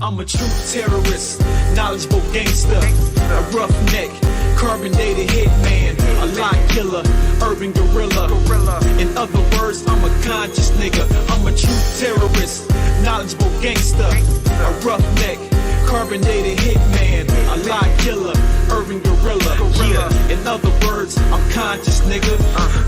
I'm a true terrorist, knowledgeable gangster, a roughneck, carbonated hitman, a lie killer, urban gorilla. In other words, I'm a conscious nigga. I'm a true terrorist, knowledgeable gangster, a roughneck, carbonated hitman, a lie killer, urban gorilla. Yeah, in other words, I'm conscious, nigga.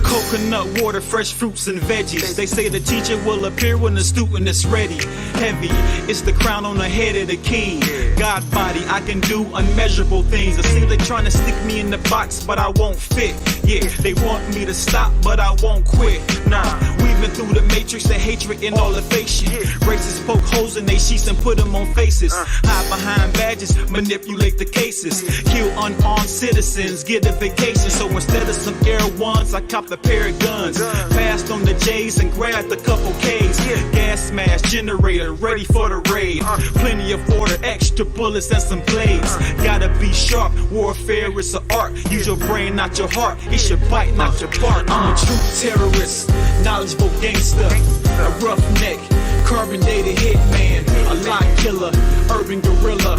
Coconut water, fresh fruits and veggies. They say the teacher will appear when the student is ready. Heavy, it's the crown on the head of the king. God body, I can do unmeasurable things. I see they trying to stick me in the box, but I won't fit. Yeah, they want me to stop, but I won't quit. Nah, weaving through the matrix, the hatred in all the fake shit. Racists poke holes in they sheets and put them on faces. Hide behind badges, manipulate the cases. Kill unarmed citizens, get a vacation. So instead of some Air Ones, I copped a pair of guns. Passed on the J's and grabbed a couple K's. Gas mask, generator, ready for the raid. Plenty of order, extra bullets and some blades. Gotta be sharp, warfare is an art. Use your brain, not your heart. It's your bite, not your bark. I'm a true terrorist, knowledgeable gangster, a roughneck, carbonated hitman, a lie killer, urban gorilla.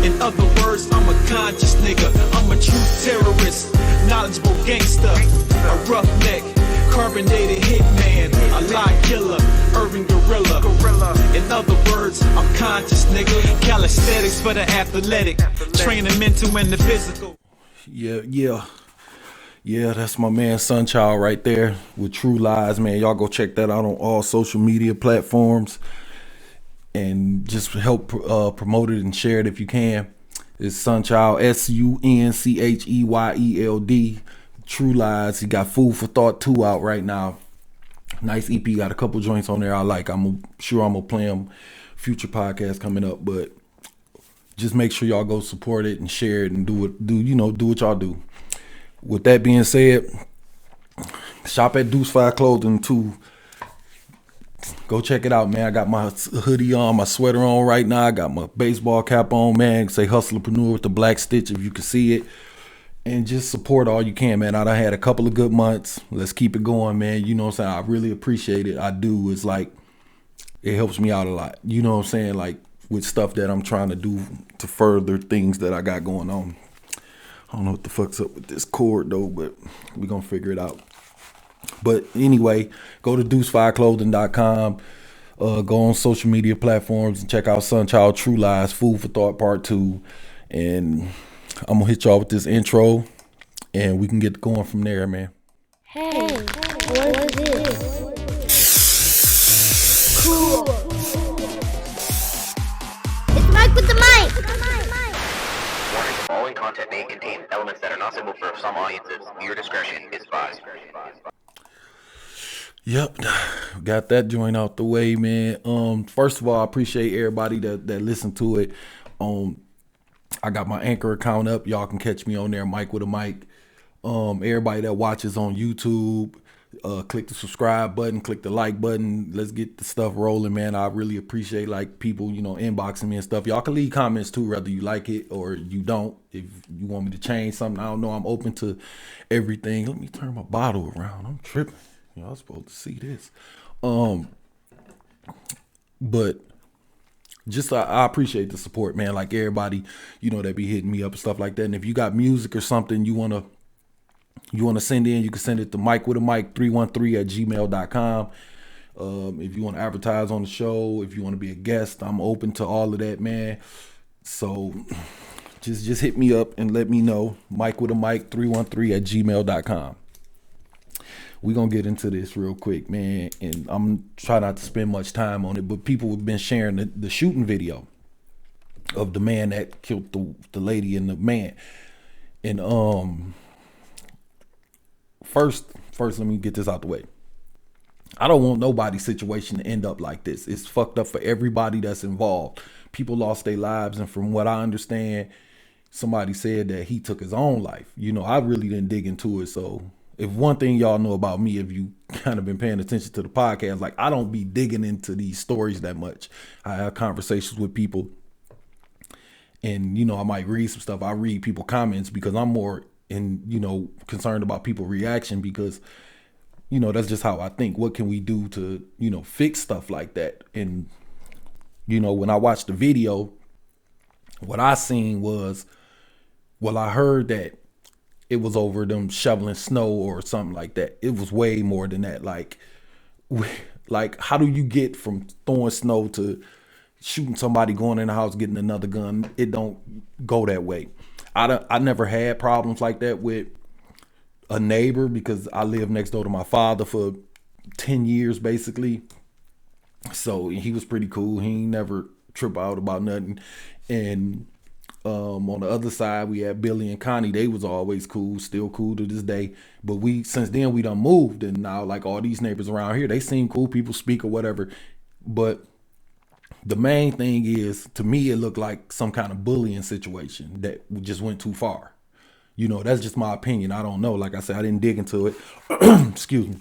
In other words, I'm a conscious nigga. I'm a true terrorist, knowledgeable gangster, a roughneck, carbonated hitman, a lie killer, urban gorilla. In other words, I'm conscious, nigga. Calisthenics for the athletic, training mental and the physical. Yeah, that's my man SunchEyeld right there with True Lies, man. Y'all go check that out on all social media platforms and just help promote it and share it if you can. It's SunchEyeld, SunCheyeld. True Lies. He got Food for Thought 2 out right now. Nice EP, got a couple joints on there I like. I'm sure I'm gonna play them future podcasts coming up, but just make sure y'all go support it and share it and do what y'all do. With that being said, shop at Deuce 5 Clothing too. Go check it out, man. I got my hoodie on, my sweater on right now. I got my baseball cap on, man. Say Hustlerpreneur with the black stitch if you can see it. And just support all you can, man. I done had a couple of good months. Let's keep it going, man. You know what I'm saying? I really appreciate it. I do. It's like, it helps me out a lot. You know what I'm saying? Like with stuff that I'm trying to do to further things that I got going on. I don't know what the fuck's up with this cord though, but we're going to figure it out. But anyway, go to deuce5clothing.com. Go on social media platforms and check out SunchEyeld, True Lies, Food for Thought Part 2. And I'm going to hit y'all with this intro and we can get going from there, man. Hey, what is this? Cool. It's Mike with the mic. Warning, the following content may contain elements that are not suitable for some audiences. Your discretion is advised. Yep, got that joint out the way, man. First of all, I appreciate everybody that listened to it. I got my Anchor account up. Y'all can catch me on there, Mike with a mic. Everybody that watches on YouTube, click the subscribe button, click the like button. Let's get the stuff rolling, man. I really appreciate like people, inboxing me and stuff. Y'all can leave comments too, whether you like it or you don't. If you want me to change something, I don't know. I'm open to everything. Let me turn my bottle around. I'm tripping. Y'all supposed to see this. But just I appreciate the support, man. Like everybody, that be hitting me up and stuff like that. And if you got music or something you wanna send in, you can send it to mikewithamic313@gmail.com. If you want to advertise on the show, if you want to be a guest, I'm open to all of that, man. So just hit me up and let me know. mikewithamic313@gmail.com. We're going to get into this real quick, man. And I'm trying not to spend much time on it, but people have been sharing the shooting video of the man that killed the lady and the man. And first, let me get this out the way. I don't want nobody's situation to end up like this. It's fucked up for everybody that's involved. People lost their lives, and from what I understand, somebody said that he took his own life. I really didn't dig into it, so if one thing y'all know about me, if you kind of been paying attention to the podcast, like I don't be digging into these stories that much. I have conversations with people and, I might read some stuff. I read people comments because I'm more concerned about people reaction because, that's just how I think. What can we do to, fix stuff like that? And You know, when I watched the video, what I seen was, well, I heard that it was over them shoveling snow or something like that. It was way more than that. Like how do you get from throwing snow to shooting somebody, going in the house, getting another gun? It don't go that way. I never had problems like that with a neighbor because I lived next door to my father for 10 years basically. So he was pretty cool. He ain't never trip out about nothing. And on the other side, we had Billy and Connie. They was always cool, still cool to this day. But since then we done moved, and now like all these neighbors around here, they seem cool. People speak or whatever. But the main thing is, to me, it looked like some kind of bullying situation that just went too far. You know, that's just my opinion. I don't know. Like I said, I didn't dig into it. Excuse me.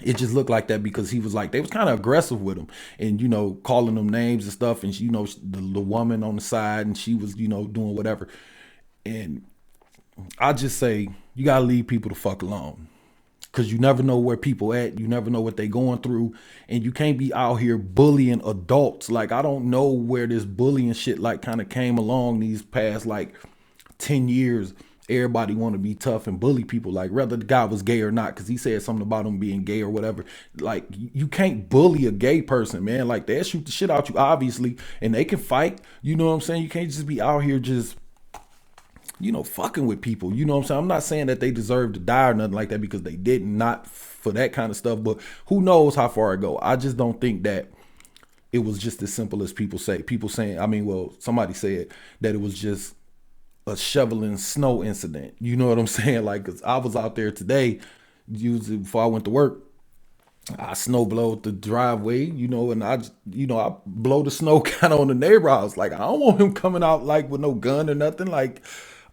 It just looked like that because he was like, they was kind of aggressive with him and, you know, calling them names and stuff. And, you know, the woman on the side, and she was, you know, doing whatever. And I just say, you got to leave people the fuck alone, because you never know where people at. You never know what they going through. And you can't be out here bullying adults. Like, I don't know where this bullying shit like kind of came along these past like 10 years. Everybody want to be tough and bully people, like whether the guy was gay or not, because he said something about him being gay or whatever. Like, you can't bully a gay person, man. Like, they'll shoot the shit out you, obviously, and they can fight. You know what I'm saying? You can't just be out here just, you know, fucking with people. You know what I'm saying? I'm not saying that they deserve to die or nothing like that, because they didn't, not for that kind of stuff. But who knows how far it go? I just don't think that it was just as simple as people say. People saying, I mean, well, somebody said that it was just a shoveling snow incident. You know what I'm saying? Like, 'cause I was out there today, usually before I went to work, I snow blowed the driveway, you know, and I blow the snow kind of on the neighbor house. Like, I don't want him coming out like with no gun or nothing. Like,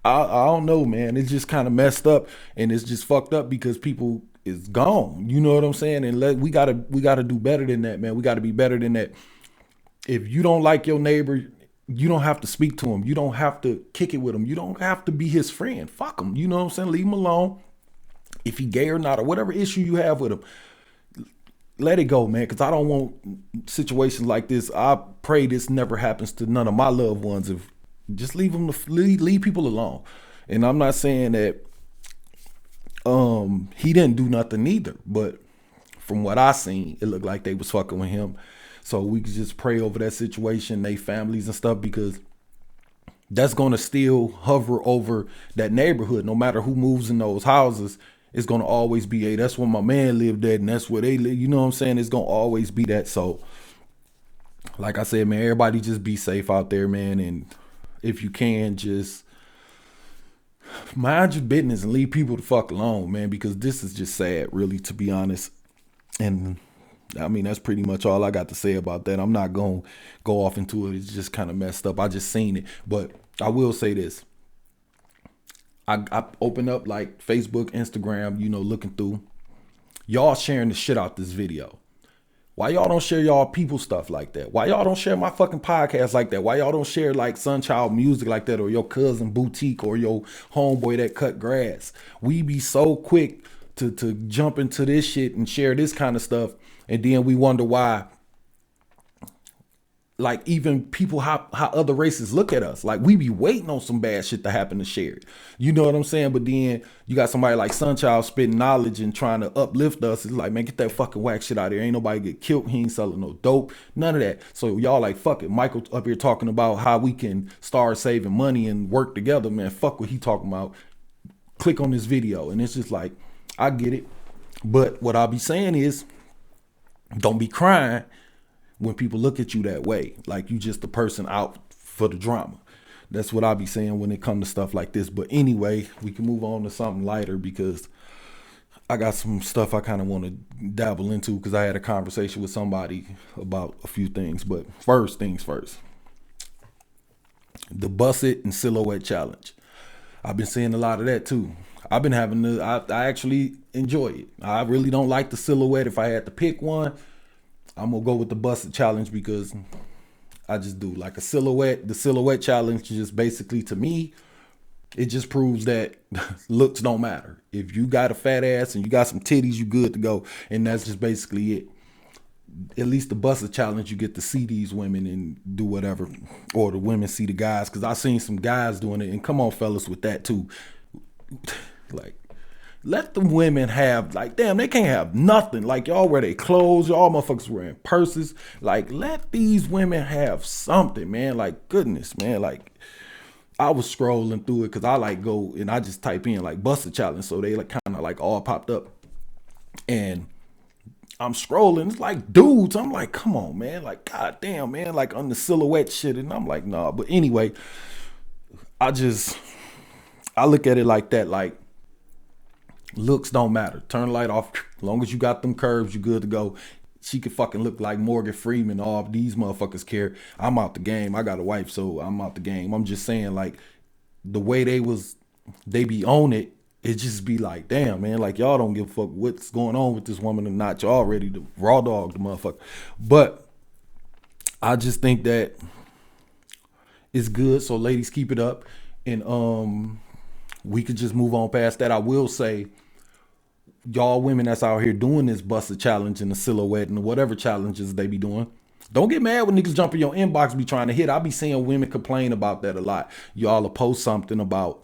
I don't know, man. It's just kind of messed up, and it's just fucked up because people is gone. You know what I'm saying? And we gotta do better than that, man. We gotta be better than that. If you don't like your neighbor, you don't have to speak to him. You don't have to kick it with him. You don't have to be his friend. Fuck him. You know what I'm saying? Leave him alone. If he gay or not, or whatever issue you have with him, let it go, man. Because I don't want situations like this. I pray this never happens to none of my loved ones. If just leave people alone. And I'm not saying that he didn't do nothing either, but from what I seen, it looked like they was fucking with him. So we could just pray over that situation, they families and stuff, because that's going to still hover over that neighborhood. No matter who moves in those houses, it's going to always be, hey, that's where my man lived at, and that's where they live. You know what I'm saying? It's going to always be that. So like I said, man, everybody just be safe out there, man. And if you can, just mind your business and leave people the fuck alone, man, because this is just sad, really, to be honest. And I mean, that's pretty much all I got to say about that. I'm not going to go off into it. It's just kind of messed up. I just seen it. But I will say this. I open up like Facebook, Instagram, you know, looking through. Y'all sharing the shit out this video. Why y'all don't share y'all people stuff like that? Why y'all don't share my fucking podcast like that? Why y'all don't share like SunchEyEld music like that, or your cousin boutique, or your homeboy that cut grass? We be so quick to jump into this shit and share this kind of stuff. And then we wonder why, like, even people, how other races look at us. Like, we be waiting on some bad shit to happen to share it. You know what I'm saying? But then you got somebody like SunchEyEld spitting knowledge and trying to uplift us. It's like, man, get that fucking whack shit out of there. Ain't nobody get killed. He ain't selling no dope. None of that. So y'all like, fuck it. Michael up here talking about how we can start saving money and work together. Man, fuck what he talking about. Click on this video. And it's just like, I get it. But what I'll be saying is, don't be crying when people look at you that way, like you just the person out for the drama. That's what I'll be saying when it comes to stuff like this. But anyway, we can move on to something lighter, because I got some stuff I kind of want to dabble into, because I had a conversation with somebody about a few things. But first things first, the Bust It and Silhouette Challenge. I've been seeing a lot of that too. I've been having I actually enjoy it. I really don't like the silhouette. If I had to pick one, I'm gonna go with the Bust It challenge, because I just do like a silhouette. The silhouette challenge just basically, to me, it just proves that looks don't matter. If you got a fat ass and you got some titties, you good to go. And that's just basically it. at least the Buster Challenge, you get to see these women and do whatever, or the women see the guys. Because I seen some guys doing it, and come on, fellas, with that too. Like, let the women have, like, damn, they can't have nothing. Like, y'all wear their clothes, y'all motherfuckers wearing purses. Like, let these women have something, man. Like, goodness, man. Like, I was scrolling through it because I like go and I just type in like Buster Challenge, so they like kind of like all popped up, and I'm scrolling. It's like dudes. I'm like, come on, man. Like, goddamn, man. Like on the silhouette shit, and I'm like, nah. But anyway, I look at it like that. Like, looks don't matter. Turn the light off. As long as you got them curves, you good to go. She could fucking look like Morgan Freeman. All these motherfuckers care. I'm out the game. I got a wife, so I'm out the game. I'm just saying, like, the way they be on it, it just be like, damn, man, like, y'all don't give a fuck what's going on with this woman or not. Y'all ready to raw dog the motherfucker. But I just think that it's good. So ladies, keep it up. And we could just move on past that. I will say, y'all women that's out here doing this Buster Challenge and the silhouette and whatever challenges they be doing, don't get mad when niggas jump in your inbox be trying to hit. I be seeing women complain about that a lot. Y'all will post something about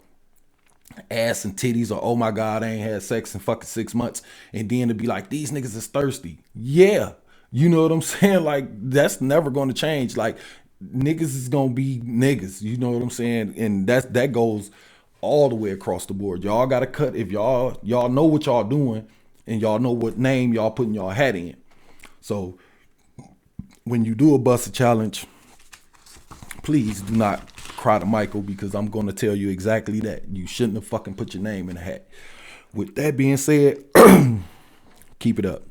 ass and titties, or oh my God, I ain't had sex in fucking 6 months, and then to be like, these niggas is thirsty. Yeah, you know what I'm saying? Like, that's never going to change. Like, niggas is gonna be niggas, you know what I'm saying? And that goes all the way across the board. Y'all gotta cut. If y'all know what y'all doing, and y'all know what name y'all putting y'all hat in. So when you do a Buster Challenge, please do not cry to Michael, because I'm gonna tell you exactly that. You shouldn't have fucking put your name in the hat. With that being said, keep it up.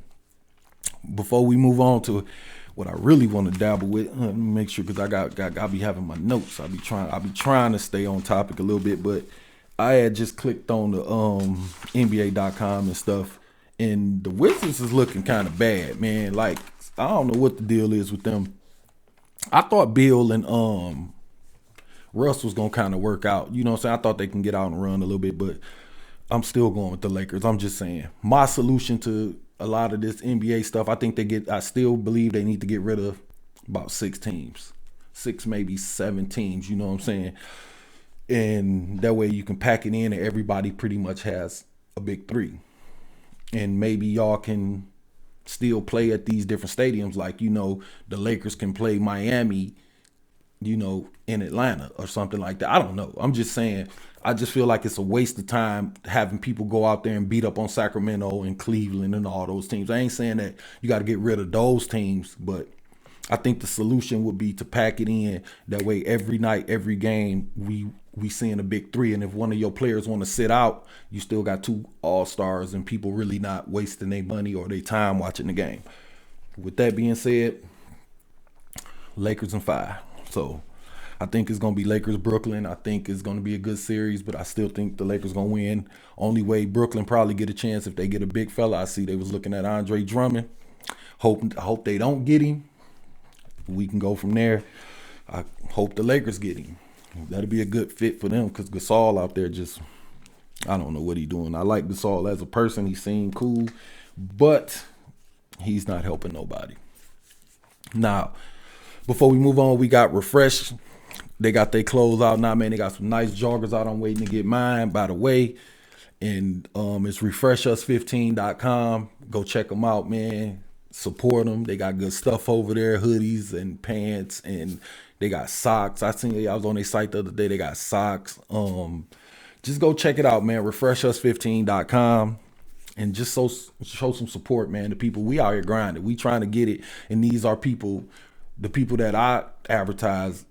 Before we move on to what I really want to dabble with, let me make sure, because I be having my notes. I be trying to stay on topic a little bit, but I had just clicked on the NBA.com and stuff, and the Wizards is looking kind of bad, man. Like, I don't know what the deal is with them. I thought Bill and Russ was gonna kind of work out. You know what I'm saying? I thought they can get out and run a little bit, but I'm still going with the Lakers. I'm just saying, my solution to a lot of this NBA stuff, I still believe they need to get rid of about 6 teams. 6, maybe 7 teams, you know what I'm saying? And that way you can pack it in and everybody pretty much has a big 3. And maybe y'all can still play at these different stadiums. Like, you know, the Lakers can play Miami, you know, in Atlanta or something like that. I don't know. I'm just saying, I just feel like it's a waste of time having people go out there and beat up on Sacramento and Cleveland and all those teams. I ain't saying that you got to get rid of those teams, but I think the solution would be to pack it in. That way, every night, every game, we seeing a big 3. And if one of your players want to sit out, you still got 2 all-stars and people really not wasting their money or their time watching the game. With that being said, Lakers in 5. So I think it's going to be Lakers-Brooklyn. I think it's going to be a good series, but I still think the Lakers going to win. Only way Brooklyn probably get a chance if they get a big fella. I see they was looking at Andre Drummond. Hope they don't get him. We can go from there. I hope the Lakers get him. That'll be a good fit for them, because Gasol out there just, I don't know what he's doing. I like Gasol as a person. He seemed cool, but he's not helping nobody. Now, before we move on, we got Refresh. They got their clothes out now, man. They got some nice joggers out. I'm waiting to get mine, by the way. And it's refreshus15.com. Go check them out, man. Support them. They got good stuff over there, hoodies and pants, and they got socks. I was on their site the other day. They got socks. Just go check it out, man. refreshus15.com. And just show some support, man. The people, we out here grinding. We trying to get it. And these are people, the people that I advertise,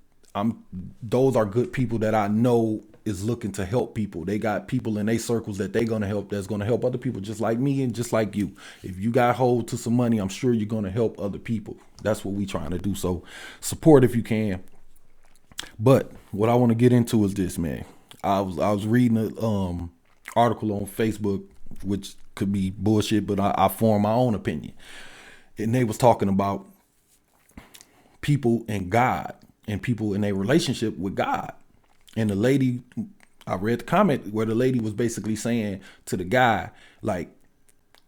those are good people that I know is looking to help people. They got people in their circles that they're going to help, that's going to help other people just like me and just like you. If you got hold to some money, I'm sure you're going to help other people. That's what we trying to do. So support if you can. But what I want to get into is this, man. I was reading an article on Facebook, which could be bullshit, but I formed my own opinion. And they was talking about people and God and people in a relationship with God. And the lady, I read the comment where the lady was basically saying to the guy, like,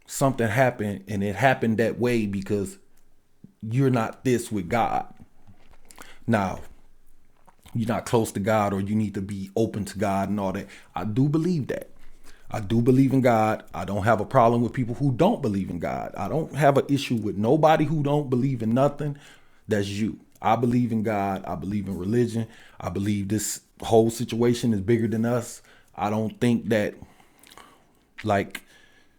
something happened and it happened that way because you're not this with God. Now, you're not close to God, or you need to be open to God and all that. I do believe that. I do believe in God. I don't have a problem with people who don't believe in God. I don't have an issue with nobody who don't believe in nothing. That's you. I believe in God. I believe in religion. I believe this whole situation is bigger than us. I don't think that like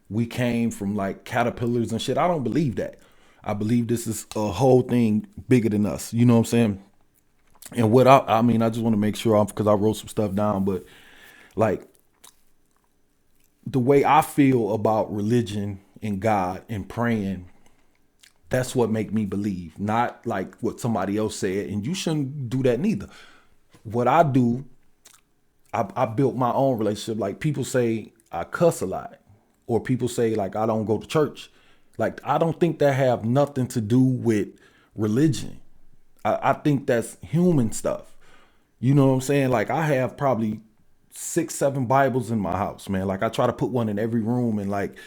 we came from like caterpillars and shit. I don't believe that. I believe this is a whole thing bigger than us. You know what I'm saying? And what I mean, I just want to make sure, because I wrote some stuff down, but like the way I feel about religion and God and praying, that's what make me believe, not like what somebody else said. And you shouldn't do that neither. What I do, I built my own relationship. Like people say I cuss a lot, or people say like I don't go to church. Like I don't think that have nothing to do with religion. I think that's human stuff. You know what I'm saying? Like I have probably 6, 7 Bibles in my house, man. Like I try to put one in every room, and like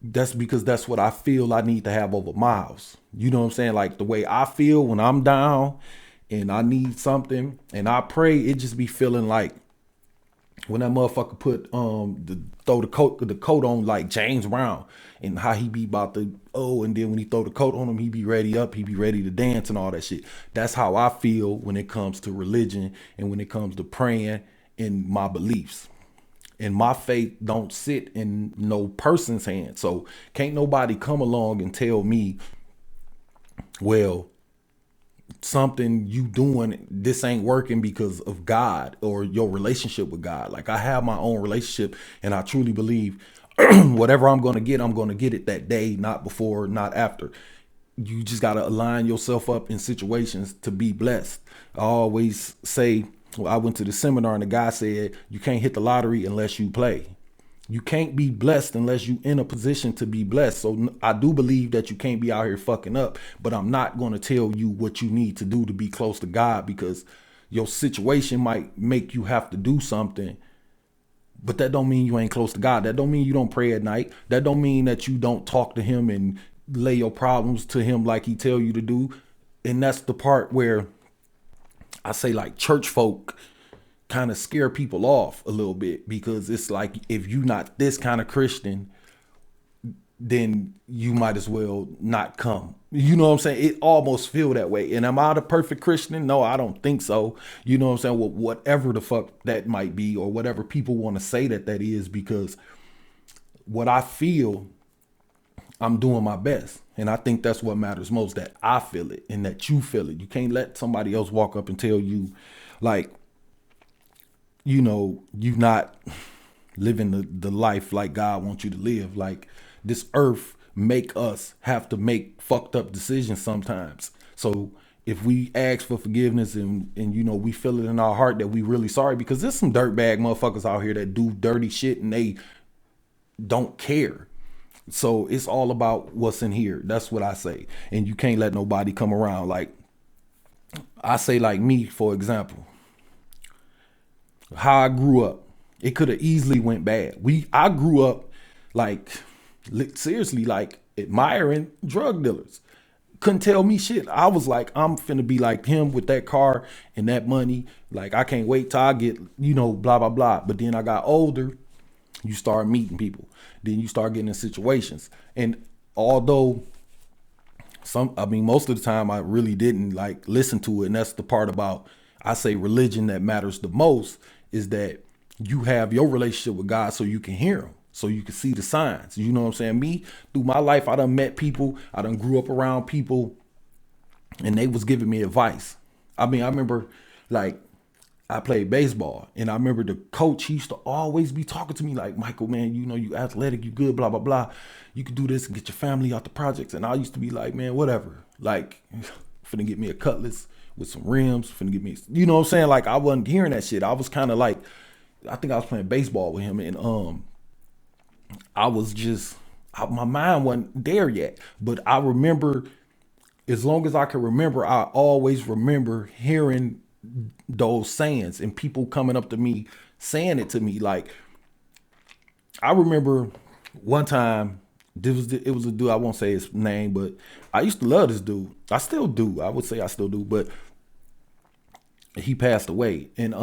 that's because that's what I feel I need to have over my house. You know what I'm saying? Like the way I feel when I'm down and I need something and I pray, it just be feeling like when that motherfucker put throw the coat on like James Brown, and how he be about to and then when he throw the coat on him, he be ready to dance and all that shit. That's how I feel when it comes to religion and when it comes to praying and my beliefs. And my faith don't sit in no person's hand. So can't nobody come along and tell me, well, something you doing, this ain't working because of God or your relationship with God. Like I have my own relationship, and I truly believe whatever I'm going to get it that day, not before, not after. You just got to align yourself up in situations to be blessed. I always say, I went to the seminar and the guy said, you can't hit the lottery unless you play. You can't be blessed unless you in a position to be blessed. So I do believe that you can't be out here fucking up, but I'm not going to tell you what you need to do to be close to God, because your situation might make you have to do something, but that don't mean you ain't close to God. That don't mean you don't pray at night. That don't mean that you don't talk to him and lay your problems to him like he tell you to do. And that's the part where I say like church folk kind of scare people off a little bit, because it's like, if you not this kind of Christian, then you might as well not come. You know what I'm saying? It almost feel that way. And am I the perfect Christian? No, I don't think so. You know what I'm saying? Well, whatever the fuck that might be, or whatever people want to say that is, because what I feel, I'm doing my best. And I think that's what matters most, that I feel it and that you feel it. You can't let somebody else walk up and tell you like, you know, you not living the life like God wants you to live. Like this earth make us have to make fucked up decisions sometimes. So if we ask for forgiveness and you know, we feel it in our heart that we really sorry, because there's some dirtbag motherfuckers out here that do dirty shit and they don't care. So it's all about what's in here. That's what I say. And you can't let nobody come around. Like I say, like me, for example, how I grew up, it could have easily went bad. I grew up like seriously, like admiring drug dealers. Couldn't tell me shit. I was like, I'm finna be like him with that car and that money. Like I can't wait till I get, you know, blah, blah, blah. But then I got older, you start meeting people. Then you start getting in situations. And although most of the time I really didn't like listen to it. And that's the part about, I say religion that matters the most, is that you have your relationship with God so you can hear him, so you can see the signs. You know what I'm saying? Me, through my life, I done met people, I done grew up around people, and they was giving me advice. I mean, I remember like I played baseball, and I remember the coach, he used to always be talking to me like, Michael, man, you know, you athletic, you good, blah, blah, blah. You could do this and get your family out the projects. And I used to be like, man, whatever. Like, finna get me a Cutlass with some rims, finna get me, you know what I'm saying? Like, I wasn't hearing that shit. I was kind of like, I think I was playing baseball with him, and I was just, my mind wasn't there yet. But I remember, as long as I can remember, I always remember hearing those sayings and people coming up to me saying it to me. Like, I remember one time It was a dude, I won't say his name, but I used to love this dude. I still do. I would say I still do, but he passed away. And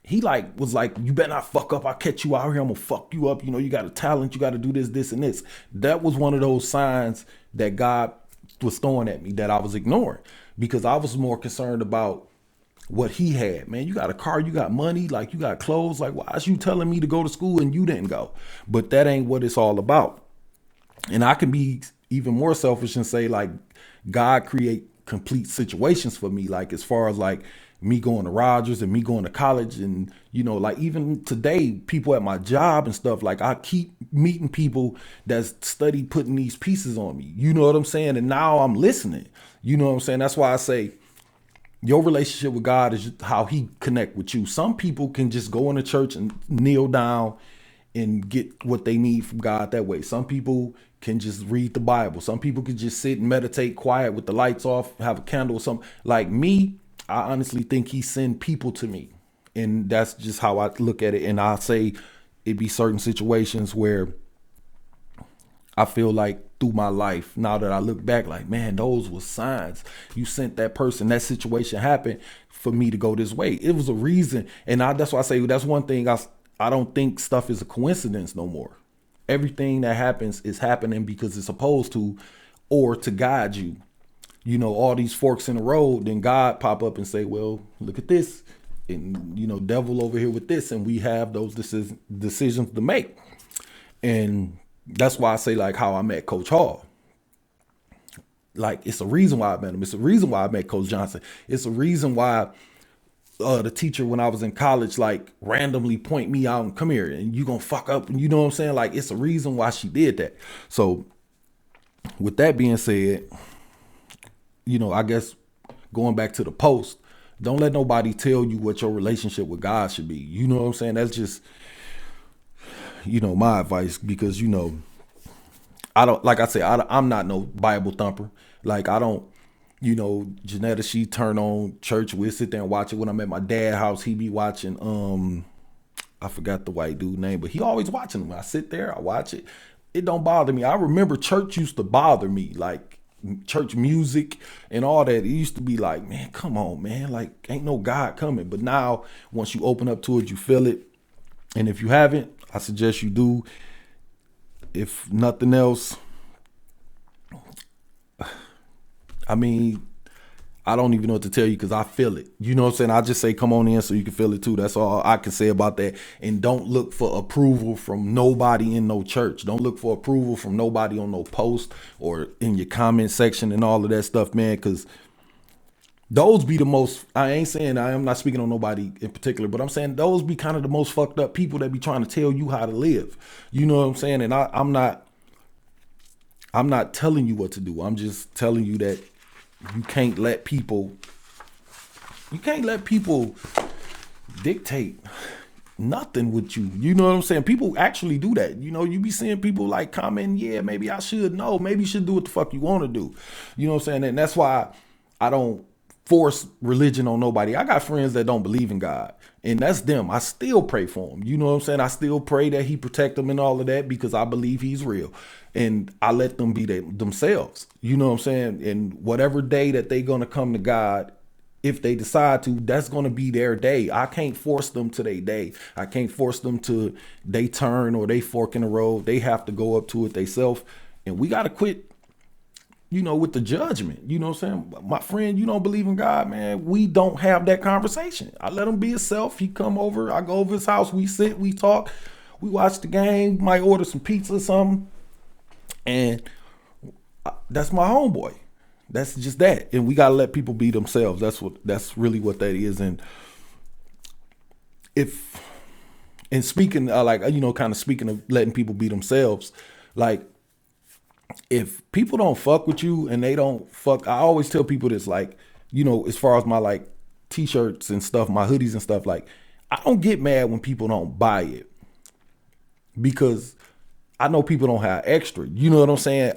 he like was like, you better not fuck up. I'll catch you out here. I'm gonna fuck you up. You know, you got a talent. You got to do this, this, and this. That was one of those signs that God was throwing at me that I was ignoring, because I was more concerned about what he had. Man, you got a car, you got money, like you got clothes. Like, why is you telling me to go to school and you didn't go? But that ain't what it's all about. And I can be even more selfish and say, like, God create complete situations for me. Like, as far as like me going to Rogers and me going to college, and, you know, like even today, people at my job and stuff, like I keep meeting people that's study putting these pieces on me. You know what I'm saying? And now I'm listening. You know what I'm saying? That's why I say, your relationship with God is how he connect with you. Some people can just go into church and kneel down and get what they need from God that way. Some people can just read the Bible. Some people can just sit and meditate quiet with the lights off, have a candle or something. Like me, I honestly think he send people to me. And that's just how I look at it. And I say it be certain situations where I feel like through my life, now that I look back, like, man, those were signs. You sent that person, that situation happened for me to go this way. It was a reason. And that's why I say that's one thing. I don't think stuff is a coincidence no more. Everything that happens is happening because it's supposed to, or to guide you. You know, all these forks in the road, then God pop up and say, well, look at this. And, you know, devil over here with this. And we have those decisions to make. And that's why I say, like, how I met Coach Hall. Like, it's a reason why I met him. It's a reason why I met Coach Johnson. It's a reason why the teacher when I was in college, like, randomly point me out and come here and you gonna fuck up. And you know what I'm saying? Like, it's a reason why she did that. So with that being said, you know, I guess going back to the post, don't let nobody tell you what your relationship with God should be. You know what I'm saying? That's just, you know, my advice, because, you know, I don't, like I say, I'm not no Bible thumper. Like, I don't, you know, Janetta, she turn on church. We'll sit there and watch it. When I'm at my dad's house, he be watching, I forgot the white dude name, but he always watching them. I sit there, I watch it. It don't bother me. I remember church used to bother me, like church music and all that. It used to be like, man, come on, man. Like, ain't no God coming. But now, once you open up to it, you feel it. And if you haven't, I suggest you do. If nothing else, I mean, I don't even know what to tell you because I feel it. You know what I'm saying? I just say, come on in so you can feel it too. That's all I can say about that. And don't look for approval from nobody in no church. Don't look for approval from nobody on no post or in your comment section and all of that stuff, man, because those be the most, I ain't saying, I am not speaking on nobody in particular, but I'm saying those be kind of the most fucked up people that be trying to tell you how to live. You know what I'm saying? And I'm not telling you what to do. I'm just telling you that you can't let people dictate nothing with you. You know what I'm saying? People actually do that. You know, you be seeing people like comment, yeah, maybe I should. No, maybe you should do what the fuck you want to do. You know what I'm saying? And that's why I don't force religion on nobody. I got friends that don't believe in God, and that's them. I still pray for them. You know what I'm saying? I still pray that he protect them and all of that because I believe he's real. And I let them be themselves. You know what I'm saying? And whatever day that they going to come to God, if they decide to, that's going to be their day. I can't force them to their day. I can't force them to they turn or they fork in the road. They have to go up to it themselves. And we got to quit, you know, with the judgment. You know what I'm saying? My friend, you don't believe in God, man. We don't have that conversation. I let him be himself. He come over. I go over his house. We sit, we talk, we watch the game, might order some pizza or something. And that's my homeboy. That's just that. And we got to let people be themselves. That's really what that is. And speaking, like, you know, kind of speaking of letting people be themselves, like, if people don't fuck with you and they don't fuck, I always tell people this, like, you know, as far as my like t-shirts and stuff, my hoodies and stuff, like, I don't get mad when people don't buy it because I know people don't have extra. You know what I'm saying?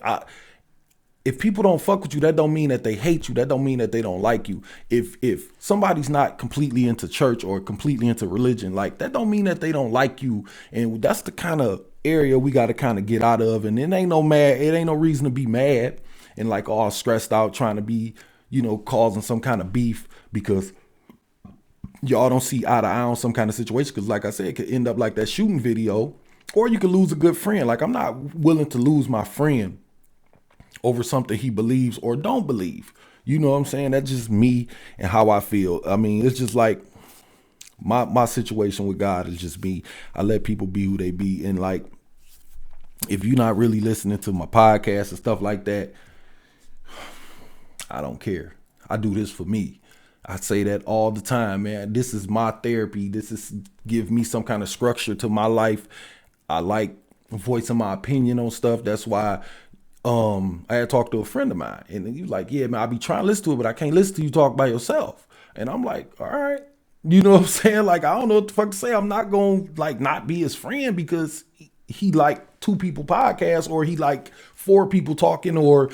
If people don't fuck with you, that don't mean that they hate you. That don't mean that they don't like you. If somebody's not completely into church or completely into religion, like, that don't mean that they don't like you. And that's the kind of area we got to kind of get out of. And it ain't no reason to be mad and like all stressed out trying to be, causing some kind of beef because y'all don't see eye to eye on some kind of situation. Because like I said, it could end up like that shooting video, or you could lose a good friend. Like, I'm not willing to lose my friend over something he believes or don't believe. You know what I'm saying? That's just me and how I feel. I mean, it's just like my situation with God is just me. I let people be who they be. And like, if you're not really listening to my podcast and stuff like that, I don't care. I do this for me. I say that all the time, man. This is my therapy. This is give me some kind of structure to my life. I like voicing my opinion on stuff. That's why I had talked to a friend of mine, and he was like, yeah, man, I be trying to listen to it, but I can't listen to you talk by yourself. And I'm like, all right. You know what I'm saying? Like, I don't know what the fuck to say. I'm not going to like not be his friend because he like 2 people podcast, or he like 4 people talking, or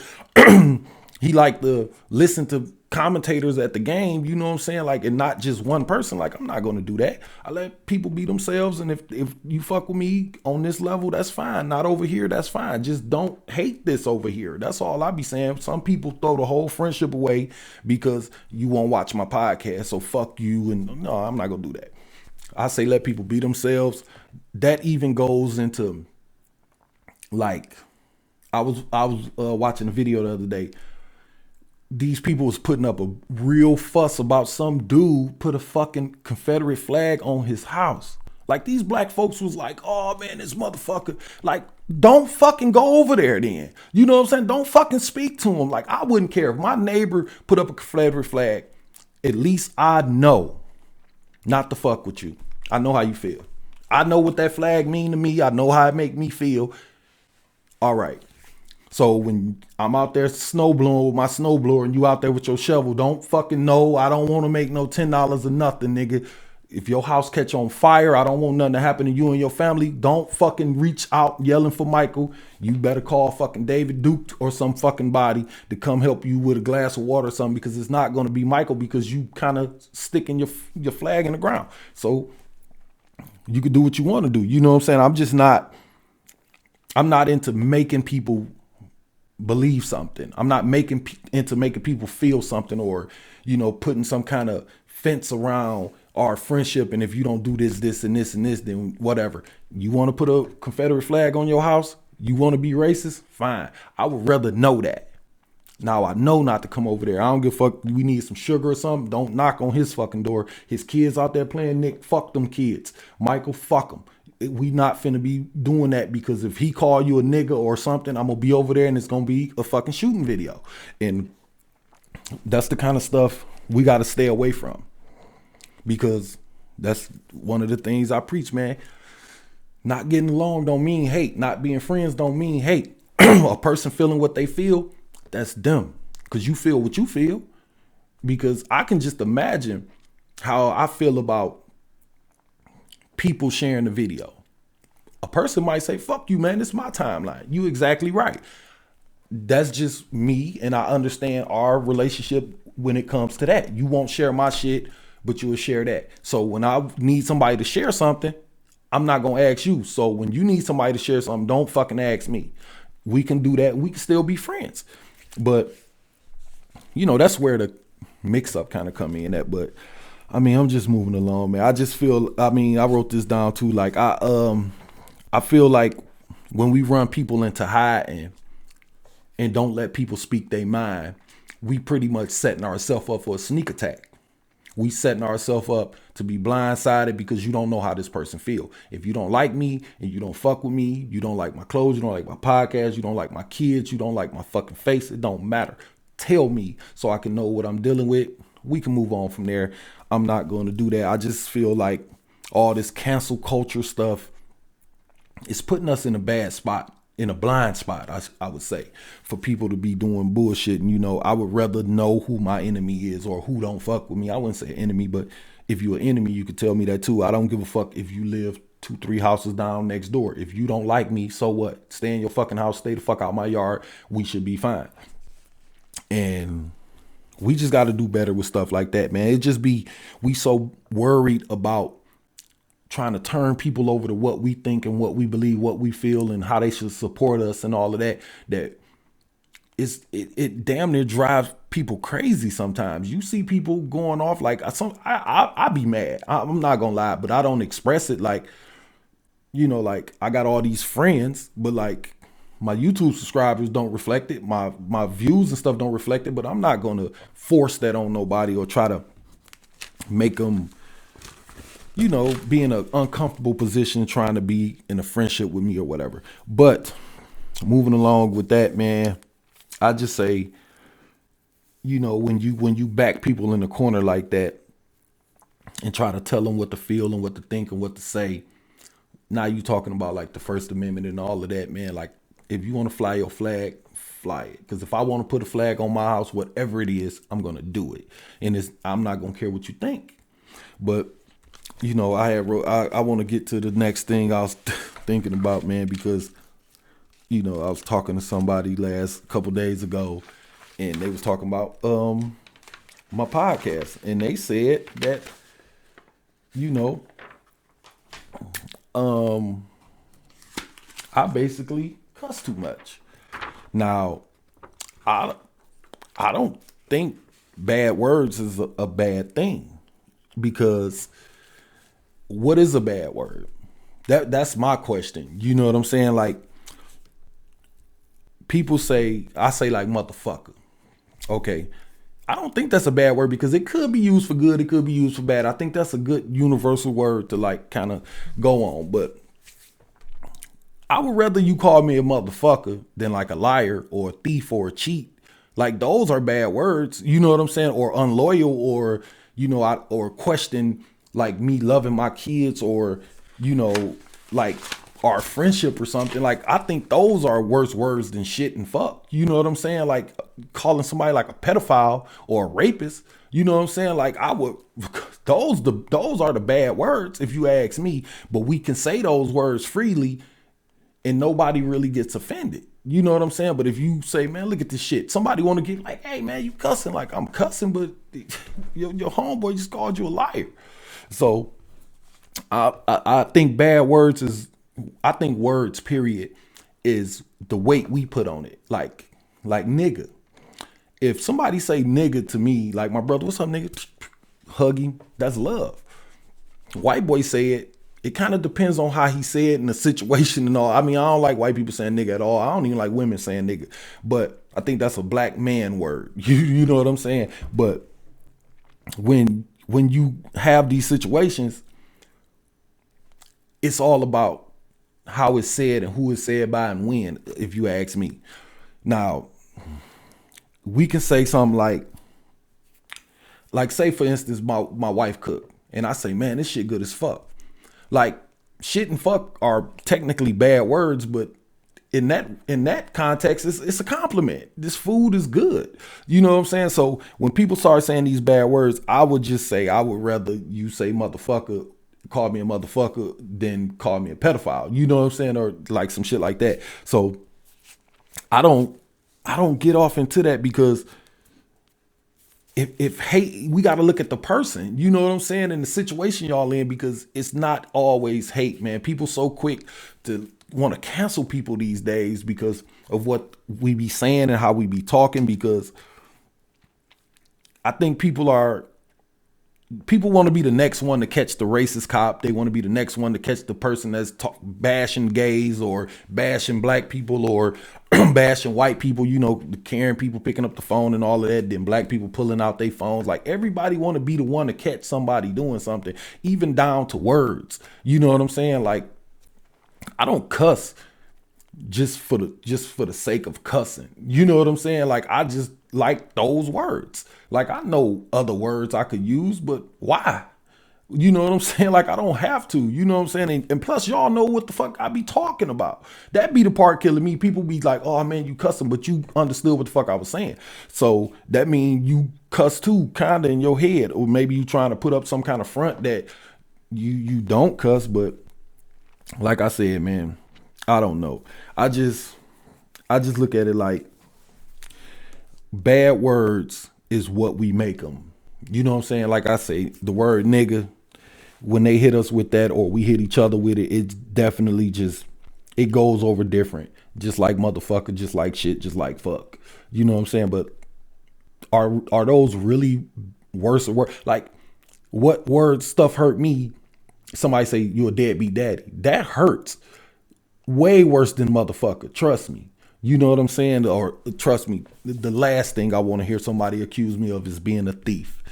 he like to listen to commentators at the game, you know what I'm saying? Like, and not just one person. Like, I'm not going to do that. I let people be themselves. And if you fuck with me on this level, that's fine. Not over here, that's fine. Just don't hate this over here. That's all I be saying. Some people throw the whole friendship away because you won't watch my podcast. So fuck you. And no, I'm not going to do that. I say let people be themselves. That even goes into like, I was watching a video the other day. These people was putting up a real fuss about some dude put a fucking Confederate flag on his house. Like, these black folks was like, oh man, this motherfucker, like, don't fucking go over there then. You know what I'm saying? Don't fucking speak to him. Like, I wouldn't care if my neighbor put up a Confederate flag. At least I know not to fuck with you. I know how you feel. I know what that flag mean to me. I know how it make me feel. All right. So when I'm out there snow blowing with my snowblower and you out there with your shovel, don't fucking know. I don't want to make no $10 or nothing, nigga. If your house catch on fire, I don't want nothing to happen to you and your family. Don't fucking reach out yelling for Michael. You better call fucking David Duke or some fucking body to come help you with a glass of water or something, because it's not going to be Michael, because you kind of sticking your flag in the ground. So you could do what you want to do. You know what I'm saying? I'm not into making people believe something. I'm not into making people feel something, or, putting some kind of fence around our friendship. And if you don't do this, this, and this, and this, then whatever. You want to put a Confederate flag on your house? You want to be racist? Fine. I would rather know that. Now I know not to come over there. I don't give a fuck. We need some sugar or something. Don't knock on his fucking door. His kids out there playing Nick. Fuck them kids. Michael, fuck them. We not finna be doing that, because if he call you a nigga or something, I'm gonna be over there and it's gonna be a fucking shooting video. And that's the kind of stuff we gotta stay away from, because that's one of the things I preach, man. Not getting along don't mean hate. Not being friends don't mean hate. A person feeling what they feel, that's them, because you feel what you feel. Because I can just imagine how I feel about people sharing the video. A person might say, fuck you, man, it's my timeline. You exactly right. That's just me, and I understand our relationship when it comes to that. You won't share my shit, but you will share that. So when I need somebody to share something, I'm not gonna ask you. So when you need somebody to share something, don't fucking ask me. We can do that. We can still be friends. But that's where the mix up kind of come in at. But I mean, I'm just moving along, man. I just feel, I wrote this down too. Like, I feel like when we run people into hiding and don't let people speak their mind, we pretty much setting ourselves up for a sneak attack. We setting ourselves up to be blindsided because you don't know how this person feel. If you don't like me and you don't fuck with me, you don't like my clothes, you don't like my podcast, you don't like my kids, you don't like my fucking face, it don't matter. Tell me so I can know what I'm dealing with. We can move on from there. I'm not going to do that. I just feel like all this cancel culture stuff is putting us in a bad spot, in a blind spot, I would say, for people to be doing bullshit. And, I would rather know who my enemy is or who don't fuck with me. I wouldn't say enemy, but if you're an enemy, you could tell me that too. I don't give a fuck if you live 2-3 houses down next door. If you don't like me, so what? Stay in your fucking house, stay the fuck out my yard. We should be fine. And we just got to do better with stuff like that, man. We so worried about trying to turn people over to what we think and what we believe, what we feel, and how they should support us and all of that, it damn near drives people crazy sometimes. You see people going off like I be mad. I'm not gonna lie, but I don't express it like, like I got all these friends, but like my YouTube subscribers don't reflect it. My views and stuff don't reflect it, but I'm not gonna force that on nobody or try to make them, be in an uncomfortable position trying to be in a friendship with me or whatever. But moving along with that, man, I just say, when you back people in the corner like that and try to tell them what to feel and what to think and what to say, now you talking about like the First Amendment and all of that, man. Like, if you want to fly your flag, fly it. Because if I want to put a flag on my house, whatever it is, I'm going to do it. And I'm not going to care what you think. But, I want to get to the next thing I was thinking about, man, because I was talking to somebody last couple days ago, and they was talking about my podcast, and they said that I basically cuss too much. Now, I don't think bad words is a bad thing, because what is a bad word? That's my question. You know what I'm saying? Like, people say, I say like motherfucker. Okay. I don't think that's a bad word, because it could be used for good. It could be used for bad. I think that's a good universal word to like kind of go on. But I would rather you call me a motherfucker than like a liar or a thief or a cheat. Like, those are bad words. You know what I'm saying? Or unloyal, or, or question like me loving my kids, or, like our friendship or something. Like, I think those are worse words than shit and fuck. You know what I'm saying? Like, calling somebody like a pedophile or a rapist. You know what I'm saying? Like, those are the bad words if you ask me. But we can say those words freely and nobody really gets offended. You know what I'm saying? But if you say, man, look at this shit, somebody want to get like, hey man, you cussing. Like, I'm cussing, but your homeboy just called you a liar. So I think bad words I think words, period, is the weight we put on it. Like nigga. If somebody say nigga to me, like my brother, what's up, nigga? Hug him. That's love. White boy say it kind of depends on how he said it in the situation and all. I mean, I don't like white people saying nigga at all. I don't even like women saying nigga. But I think that's a black man word. You know what I'm saying? But when you have these situations, it's all about how it's said and who it's said by and when, if you ask me. Now, we can say something like say for instance, my wife cooked and I say, man, this shit good as fuck. Like, shit and fuck are technically bad words, but in that context, it's a compliment. This food is good. You know what I'm saying? So when people start saying these bad words, I would just say, I would rather you say motherfucker, call me a motherfucker, than call me a pedophile. You know what I'm saying? Or like some shit like that. So I don't get off into that, because if hate, we got to look at the person, you know what I'm saying, in the situation y'all in, because it's not always hate, man. People so quick to want to cancel people these days because of what we be saying and how we be talking, because I think people want to be the next one to catch the racist cop. They want to be the next one to catch the person that's bashing gays or bashing black people or bashing white people, the Karen people picking up the phone and all of that. Then black people pulling out their phones. Like, everybody want to be the one to catch somebody doing something, even down to words. You know what I'm saying? Like, I don't cuss just for the sake of cussing. You know what I'm saying? Like, I just like those words. Like, I know other words I could use, but why? You know what I'm saying? Like, I don't have to, you know what I'm saying? And plus, y'all know what the fuck I be talking about. That be the part killing me. People be like, oh man, you cussing, but you understood what the fuck I was saying. So that means you cuss too, kind of in your head, or maybe you trying to put up some kind of front that you don't cuss. But like I said, man, I don't know. I just look at it like bad words is what we make them. You know what I'm saying? Like I say, the word nigga, when they hit us with that or we hit each other with it, it's definitely just, it goes over different. Just like motherfucker, just like shit, just like fuck. You know what I'm saying? But are those really worse or worse? Like, what word stuff hurt me? Somebody say you a deadbeat daddy. That hurts way worse than motherfucker. Trust me. You know what I'm saying? Or trust me, the last thing I want to hear somebody accuse me of is being a thief.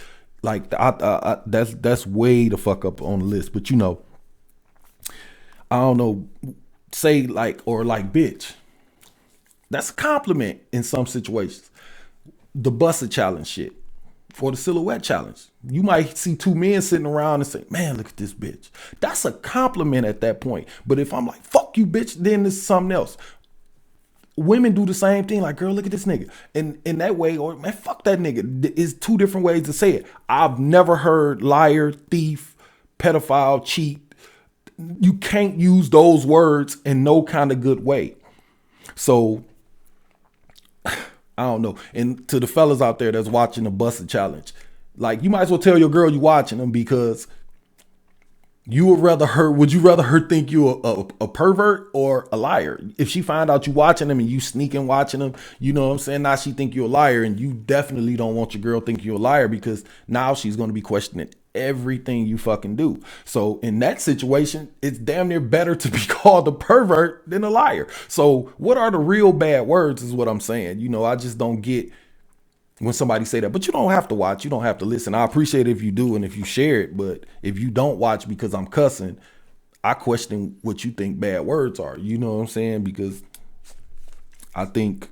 Like that's way the fuck up on the list. But you know, I don't know. Say like or like bitch. That's a compliment in some situations. The busted challenge shit. For the silhouette challenge. You might see two men sitting around and say, man, look at this bitch. That's a compliment at that point. But if I'm like, fuck you, bitch, then it's something else. Women do the same thing. Like, girl, look at this nigga. And in that way, or man, fuck that nigga. It's two different ways to say it. I've never heard liar, thief, pedophile, cheat. You can't use those words in no kind of good way. So I don't know. And to the fellas out there that's watching the busted challenge, like, you might as well tell your girl you watching them, because would you rather her think you a pervert or a liar? If she find out you watching them and you sneaking watching them, you know what I'm saying? Now she think you're a liar, and you definitely don't want your girl think you're a liar, because now she's going to be questioning everything you fucking do. So in that situation, it's damn near better to be called a pervert than a liar. So what are the real bad words is what I'm saying. You know, I just don't get when somebody say that, but you don't have to watch, you don't have to listen. I appreciate it if you do and if you share it, but if you don't watch because I'm cussing, I question what you think bad words are. You know what I'm saying? Because I think,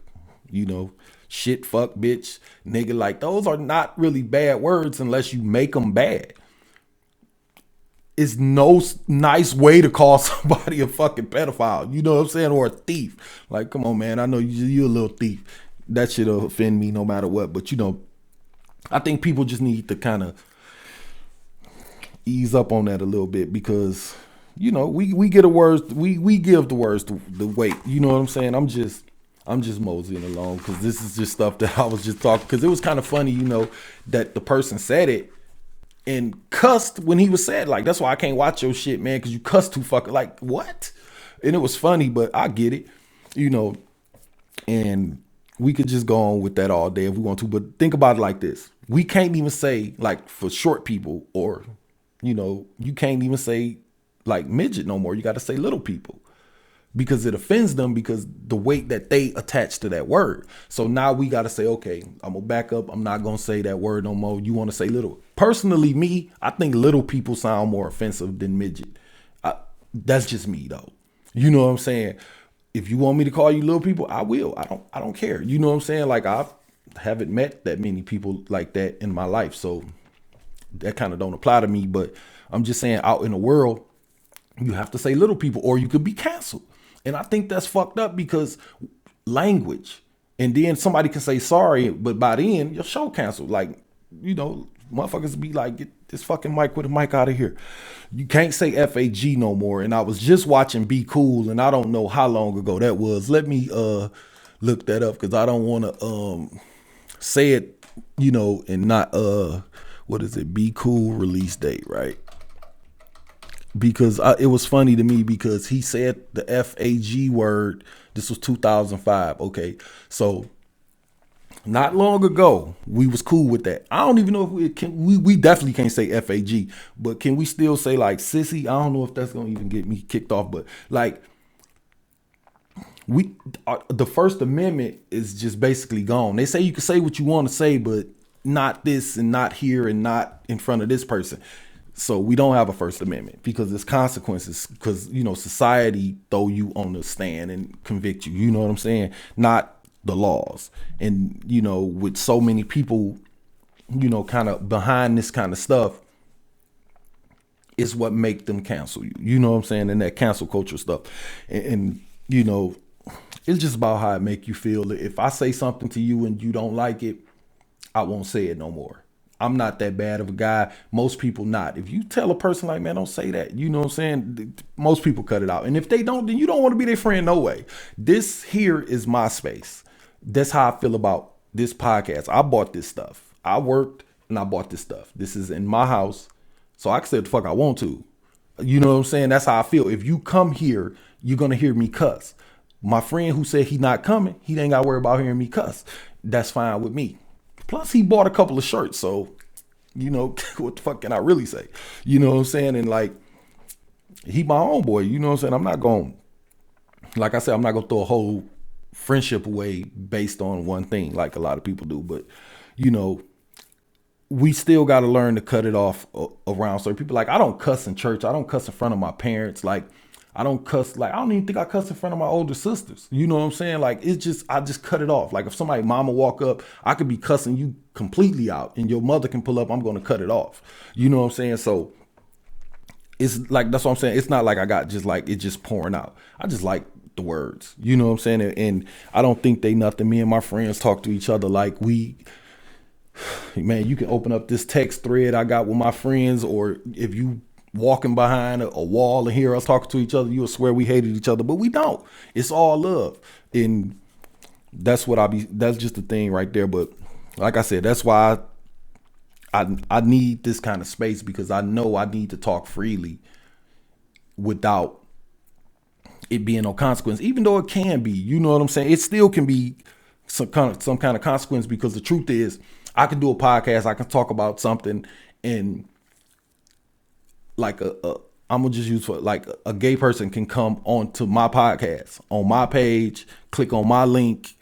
you know, shit, fuck, bitch, nigga, like, those are not really bad words unless you make them bad. It's no nice way to call somebody a fucking pedophile, you know what I'm saying, or a thief. Like, come on, man, I know you're a little thief. That shit'll offend me no matter what. But, you know, I think people just need to kind of ease up on that a little bit, because, you know, we get a words, we give the words the weight. You know what I'm saying? I'm just moseying along, because this is just stuff that I was just talking, because it was kind of funny, you know, that the person said it and cussed when he was said. Like, that's why I can't watch your shit, man, because you cuss too fucking, like, what? And it was funny, but I get it, you know, and we could just go on with that all day if we want to. But think about it like this. We can't even say, like, for short people, or, you know, you can't even say like midget no more. You got to say little people, because it offends them, because the weight that they attach to that word. So now we got to say, okay, I'm gonna back up. I'm not gonna say that word no more. You want to say little. Personally, me, I think little people sound more offensive than midget. That's just me though. You know what I'm saying? If you want me to call you little people, I will. I don't care. You know what I'm saying? Like, I haven't met that many people like that in my life, so that kind of don't apply to me. But I'm just saying, out in the world, you have to say little people or you could be canceled. And I think that's fucked up, because language. And then somebody can say sorry, but by then your show canceled. Like, you know, motherfuckers be like, get this fucking mic with a mic out of here. You can't say FAG no more. And I was just watching Be Cool, and I don't know how long ago that was. Let me look that up, because I don't want to say it, you know, and not what is it? Be Cool release date, right? Because it was funny to me, because he said the FAG word. This was 2005. Okay, so not long ago, we was cool with that. I don't even know if we definitely can't say FAG, but can we still say like sissy? I don't know if that's gonna even get me kicked off, but like, the First Amendment is just basically gone. They say you can say what you want to say, but not this and not here and not in front of this person. So we don't have a First Amendment, because there's consequences, because, you know, society throw you on the stand and convict you. You know what I'm saying? Not the laws. And, you know, with so many people, you know, kind of behind this kind of stuff, is what make them cancel you. You know what I'm saying? And that cancel culture stuff. And you know, it's just about how it make you feel. If I say something to you and you don't like it, I won't say it no more. I'm not that bad of a guy. Most people not. If you tell a person like, man, don't say that, you know what I'm saying? Most people cut it out. And if they don't, then you don't want to be their friend no way. This here is my space. That's how I feel about this podcast. I bought this stuff. I worked and I bought this stuff. This is in my house. So I can say what the fuck I want to. You know what I'm saying? That's how I feel. If you come here, you're gonna hear me cuss. My friend who said he not coming, he ain't gotta worry about hearing me cuss. That's fine with me. Plus he bought a couple of shirts, so you know, what the fuck can I really say? You know what I'm saying? And like, he my own boy, you know what I'm saying? I'm not going, like I said, I'm not gonna throw a whole friendship away based on one thing like a lot of people do. But, you know, we still got to learn to cut it off around certain people. Like, I don't cuss in church. I don't cuss in front of my parents. Like, I don't cuss. Like, I don't even think I cuss in front of my older sisters. You know what I'm saying? Like, it's just, I just cut it off. Like, if somebody mama walk up, I could be cussing you completely out and your mother can pull up, I'm going to cut it off. You know what I'm saying? So it's like, that's what I'm saying. It's not like I got just like, it just pouring out. I just like the words, you know what I'm saying? And I don't think they nothing. Me and my friends talk to each other like man, you can open up this text thread I got with my friends, or if you walking behind a wall and hear us talking to each other, you'll swear we hated each other, but we don't. It's all love. And that's that's just the thing right there. But like I said, that's why I need this kind of space, because I know I need to talk freely without it being no consequence, even though it can be, you know what I'm saying? It still can be some kind of consequence, because the truth is, I can do a podcast, I can talk about something, and like I'm gonna just use for like a gay person can come onto my podcast on my page, click on my link,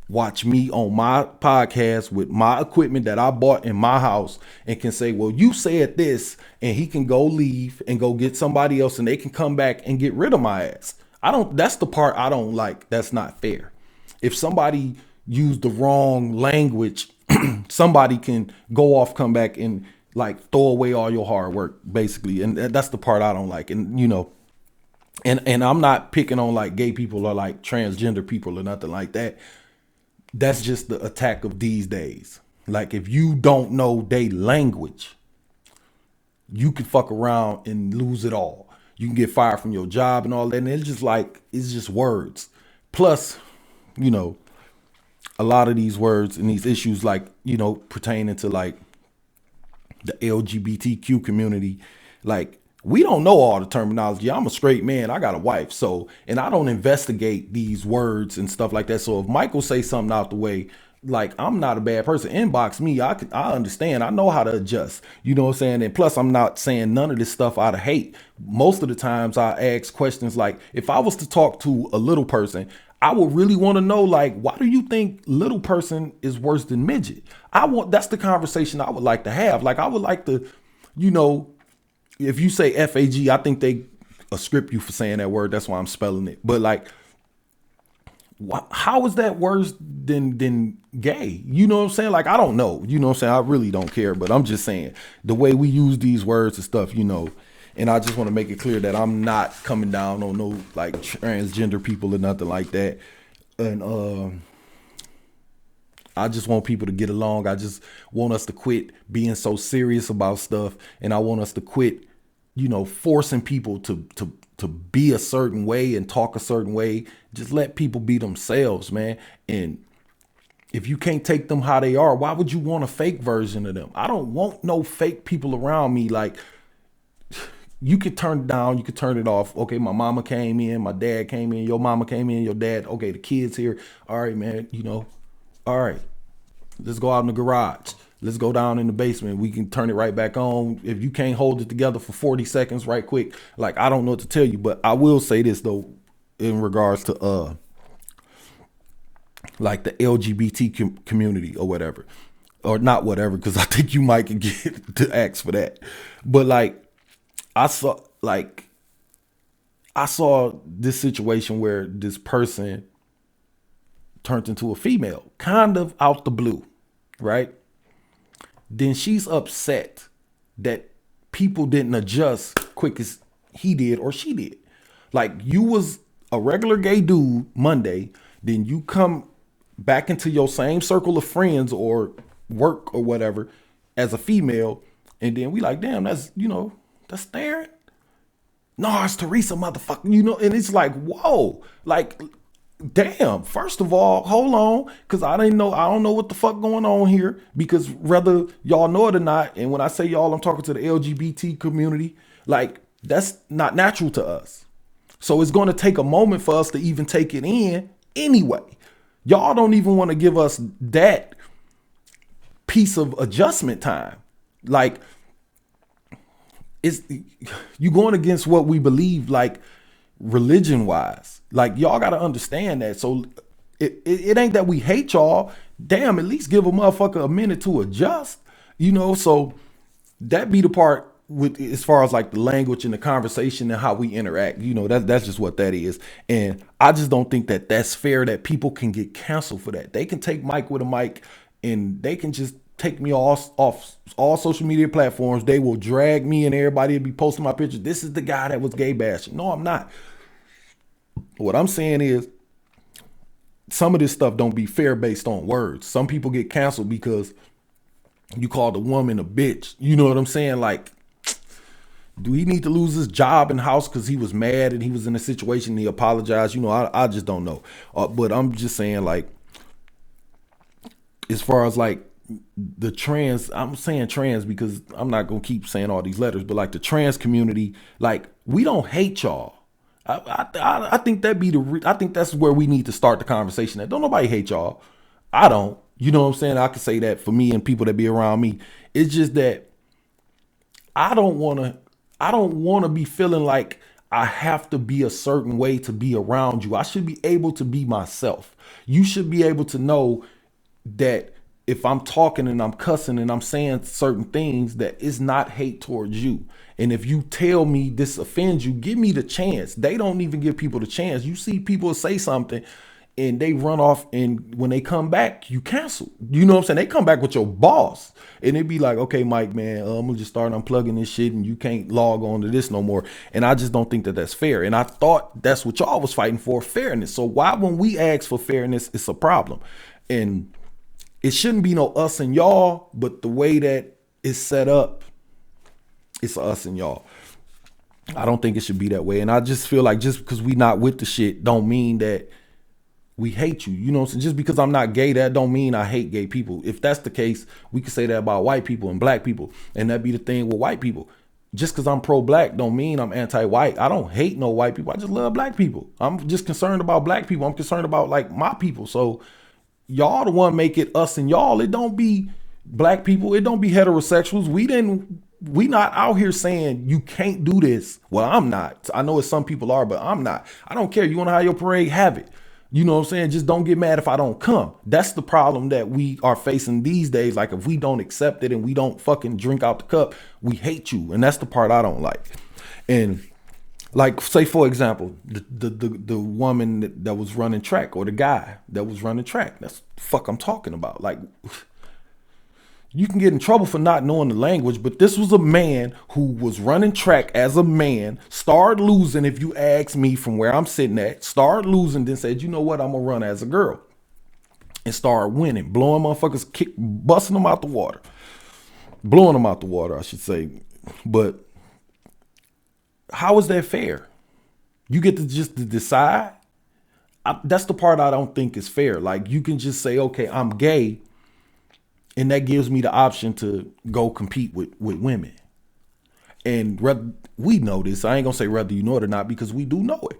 watch me on my podcast with my equipment that I bought in my house, and can say, well, you said this, and he can go leave and go get somebody else, and they can come back and get rid of my ass. That's the part I don't like. That's not fair. If somebody used the wrong language, somebody can go off, come back, and like throw away all your hard work, basically. And that's the part I don't like. And, you know, and I'm not picking on like gay people or like transgender people or nothing like that. That's just the attack of these days. Like, if you don't know their language, you can fuck around and lose it all. You can get fired from your job and all that. And it's just like, it's just words. Plus, you know, a lot of these words and these issues, like, you know, pertaining to like the LGBTQ community, like, we don't know all the terminology. I'm a straight man. I got a wife. So, and I don't investigate these words and stuff like that. So if Michael say something out the way, like, I'm not a bad person. Inbox me. I understand. I know how to adjust. You know what I'm saying? And plus, I'm not saying none of this stuff out of hate. Most of the times I ask questions like, if I was to talk to a little person, I would really want to know, like, why do you think little person is worse than midget? That's the conversation I would like to have. Like, I would like to, you know, if you say FAG, I think they script you for saying that word. That's why I'm spelling it. But like, how is that worse than gay? You know what I'm saying? Like, I don't know. You know what I'm saying? I really don't care. But I'm just saying, the way we use these words and stuff, you know, and I just want to make it clear that I'm not coming down on no like transgender people or nothing like that. And I just want people to get along. I just want us to quit being so serious about stuff. And I want us to quit, you know, forcing people to be a certain way and talk a certain way. Just let people be themselves, man. And if you can't take them how they are, why would you want a fake version of them? I don't want no fake people around me. Like, you could turn it down, you could turn it off. Okay, my mama came in, my dad came in, your mama came in, your dad. Okay, the kids here. All right, man, you know, all right, let's go out in the garage. Let's go down in the basement. We can turn it right back on. If you can't hold it together for 40 seconds right quick, like, I don't know what to tell you. But I will say this, though, in regards to like the LGBT community or whatever. Or not whatever, because I think you might get to ask for that. But like, I saw this situation where this person turned into a female, kind of out the blue, right? Then she's upset that people didn't adjust quick as he did or she did. Like, you was a regular gay dude Monday, then you come back into your same circle of friends or work or whatever as a female, and then we like, damn, that's, you know, that's Darren. No, it's Teresa, motherfucker. You know, and it's like, whoa, like, damn, first of all, hold on, because I don't know what the fuck going on here, because whether y'all know it or not, and when I say y'all, I'm talking to the LGBT community, like, that's not natural to us. So it's going to take a moment for us to even take it in anyway. Y'all don't even want to give us that piece of adjustment time. Like, it's you going against what we believe, like, religion wise. Like, y'all got to understand that. So it ain't that we hate y'all. Damn, at least give a motherfucker a minute to adjust, you know? So that be the part with, as far as like the language and the conversation and how we interact, you know, that's just what that is. And I just don't think that that's fair, that people can get canceled for that. They can take Mike with a mic and they can just take me off all social media platforms. They will drag me and everybody will be posting my picture. This is the guy that was gay bashing. No, I'm not. What I'm saying is, some of this stuff don't be fair based on words. Some people get canceled because you called a woman a bitch. You know what I'm saying? Like, do he need to lose his job and house because he was mad and he was in a situation and he apologized? You know, I just don't know. But I'm just saying, like, as far as like the trans, I'm saying trans because I'm not going to keep saying all these letters, but like the trans community, like, we don't hate y'all. I think I think that's where we need to start the conversation. That don't nobody hate y'all. I don't. You know what I'm saying? I can say that for me and people that be around me. It's just that I don't want to be feeling like I have to be a certain way to be around you. I should be able to be myself. You should be able to know that if I'm talking and I'm cussing and I'm saying certain things, that it's not hate towards you. And if you tell me this offends you, give me the chance. They don't even give people the chance. You see people say something and they run off, and when they come back, you cancel. You know what I'm saying? They come back with your boss and they be like, okay, Mike, man, I'm gonna just start unplugging this shit and you can't log on to this no more. And I just don't think that that's fair. And I thought that's what y'all was fighting for, fairness. So why, when we ask for fairness, it's a problem? And it shouldn't be no us and y'all, but the way that it's set up, it's us and y'all. I don't think it should be that way. And I just feel like just because we not with the shit don't mean that we hate you. You know what I'm saying? Just because I'm not gay, that don't mean I hate gay people. If that's the case, we could say that about white people and black people. And that'd be the thing with white people. Just because I'm pro-black don't mean I'm anti-white. I don't hate no white people. I just love black people. I'm just concerned about black people. I'm concerned about like my people. So y'all the one make it us and y'all. It don't be black people. It don't be heterosexuals. We not out here saying you can't do this. Well, I'm not. I know it's some people are, but I'm not. I don't care. You want to have your parade, have it. You know what I'm saying? Just don't get mad if I don't come. That's the problem that we are facing these days. Like, if we don't accept it and we don't fucking drink out the cup, we hate you. And that's the part I don't like. And like, say, for example, the woman that was running track, or the guy that was running track. That's the fuck I'm talking about. Like, you can get in trouble for not knowing the language, but this was a man who was running track as a man, started losing, if you ask me, from where I'm sitting at, started losing, then said, you know what, I'm gonna run as a girl. And started winning, blowing motherfuckers, busting them out the water. Blowing them out the water, I should say. But how is that fair? You get to just to decide? That's the part I don't think is fair. Like, you can just say, okay, I'm gay, and that gives me the option to go compete with women. And we know this. I ain't gonna say whether you know it or not, because we do know it.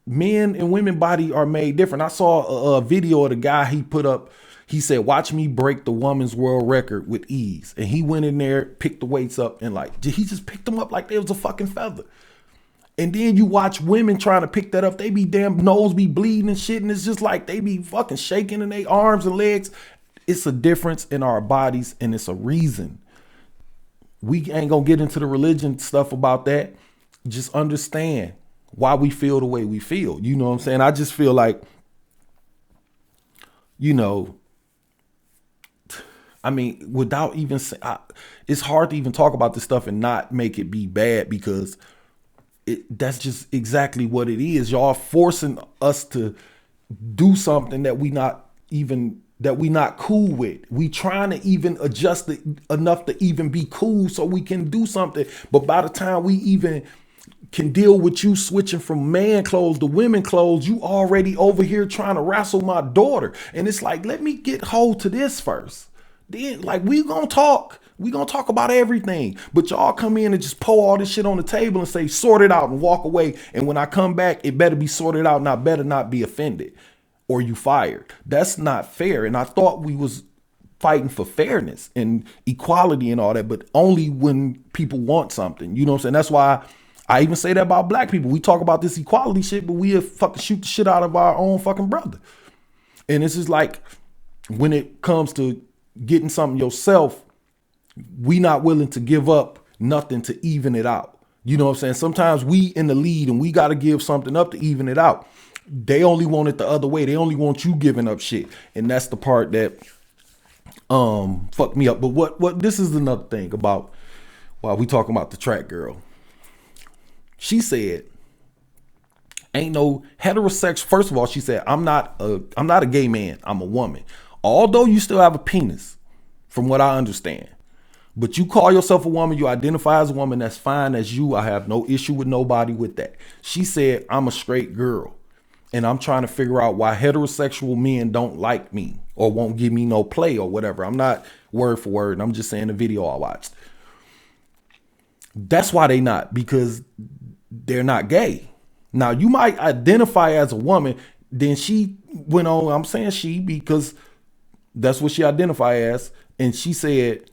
Men and women body are made different. I saw a video of the guy he put up. He said, watch me break the woman's world record with ease. And he went in there, picked the weights up, and like, he just picked them up like they was a fucking feather. And then you watch women trying to pick that up. They be damn nose be bleeding and shit. And it's just like they be fucking shaking in their arms and legs. It's a difference in our bodies, and it's a reason. We ain't gonna get into the religion stuff about that. Just understand why we feel the way we feel. You know what I'm saying? I just feel like, you know, I mean, without even it's hard to even talk about this stuff and not make it be bad, because that's just exactly what it is. Y'all forcing us to do something that we not cool with. We trying to even adjust it enough to even be cool so we can do something. But by the time we even can deal with you switching from man clothes to women clothes. You already over here trying to wrestle my daughter. And it's like, let me get hold to this first. Then like we gonna talk about everything, but y'all come in and just pour all this shit on the table and say, sort it out and walk away. And when I come back, it better be sorted out and I better not be offended or you fired. That's not fair. And I thought we was fighting for fairness and equality and all that, but only when people want something, you know what I'm saying? That's why I even say that about black people. We talk about this equality shit, but we fucking shoot the shit out of our own fucking brother. And this is like, when it comes to getting something yourself, we not willing to give up nothing to even it out. You know what I'm saying? Sometimes we in the lead and we got to give something up to even it out. They only want it the other way. They only want you giving up shit. And that's the part that fucked me up. But what this is another thing about while we talking about the track girl. She said, ain't no heterosexual. First of all, she said, I'm not a gay man. I'm a woman. Although you still have a penis, from what I understand. But you call yourself a woman, you identify as a woman, that's fine as you. I have no issue with nobody with that. She said, I'm a straight girl. And I'm trying to figure out why heterosexual men don't like me or won't give me no play or whatever. I'm not word for word. I'm just saying the video I watched. That's why they not, because they're not gay. Now, you might identify as a woman. Then she went on, I'm saying she because that's what she identified as. And she said,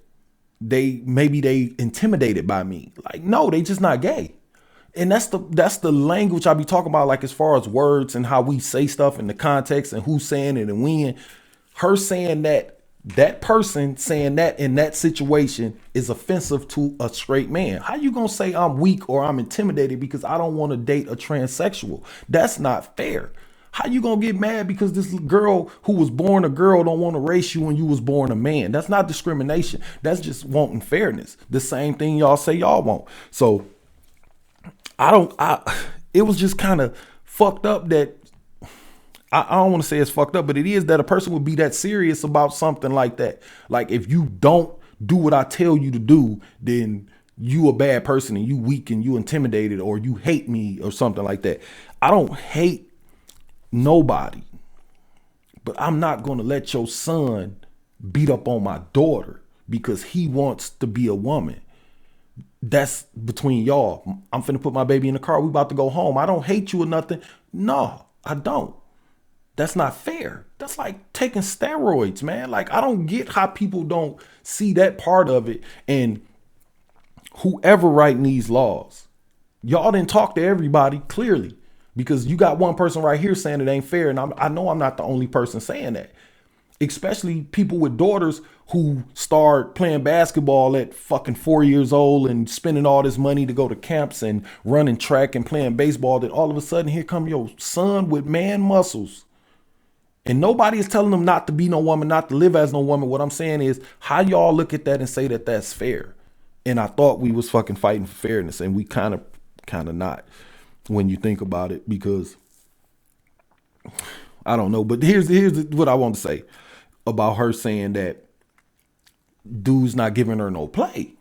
maybe they intimidated by me. Like, no, they just not gay. And that's the language I be talking about, like as far as words and how we say stuff in the context and who's saying it and when. Her saying that person saying that in that situation is offensive to a straight man. How you gonna say I'm weak or I'm intimidated because I don't want to date a transsexual? That's not fair. How you gonna get mad because this girl who was born a girl don't want to race you when you was born a man? That's not discrimination. That's just wanting fairness. The same thing y'all say y'all want. So it was just kind of fucked up that I don't want to say it's fucked up, but it is that a person would be that serious about something like that. Like, if you don't do what I tell you to do, then you a bad person and you weak and you intimidated or you hate me or something like that. I don't hate nobody, but I'm not going to let your son beat up on my daughter because he wants to be a woman. That's between y'all. I'm finna put my baby in the car. We about to go home. I don't hate you or nothing. No, I don't. That's not fair. That's like taking steroids, man. Like, I don't get how people don't see that part of it. And whoever writing these laws, y'all didn't talk to everybody clearly, because you got one person right here saying it ain't fair. And I know I'm not the only person saying that, especially people with daughters who start playing basketball at fucking 4 years old and spending all this money to go to camps and running track and playing baseball. Then all of a sudden, here come your son with man muscles. And nobody is telling them not to be no woman, not to live as no woman. What I'm saying is, how y'all look at that and say that that's fair? And I thought we was fucking fighting for fairness, and we kind of not when you think about it, because I don't know. But here's what I want to say about her saying that dudes not giving her no play.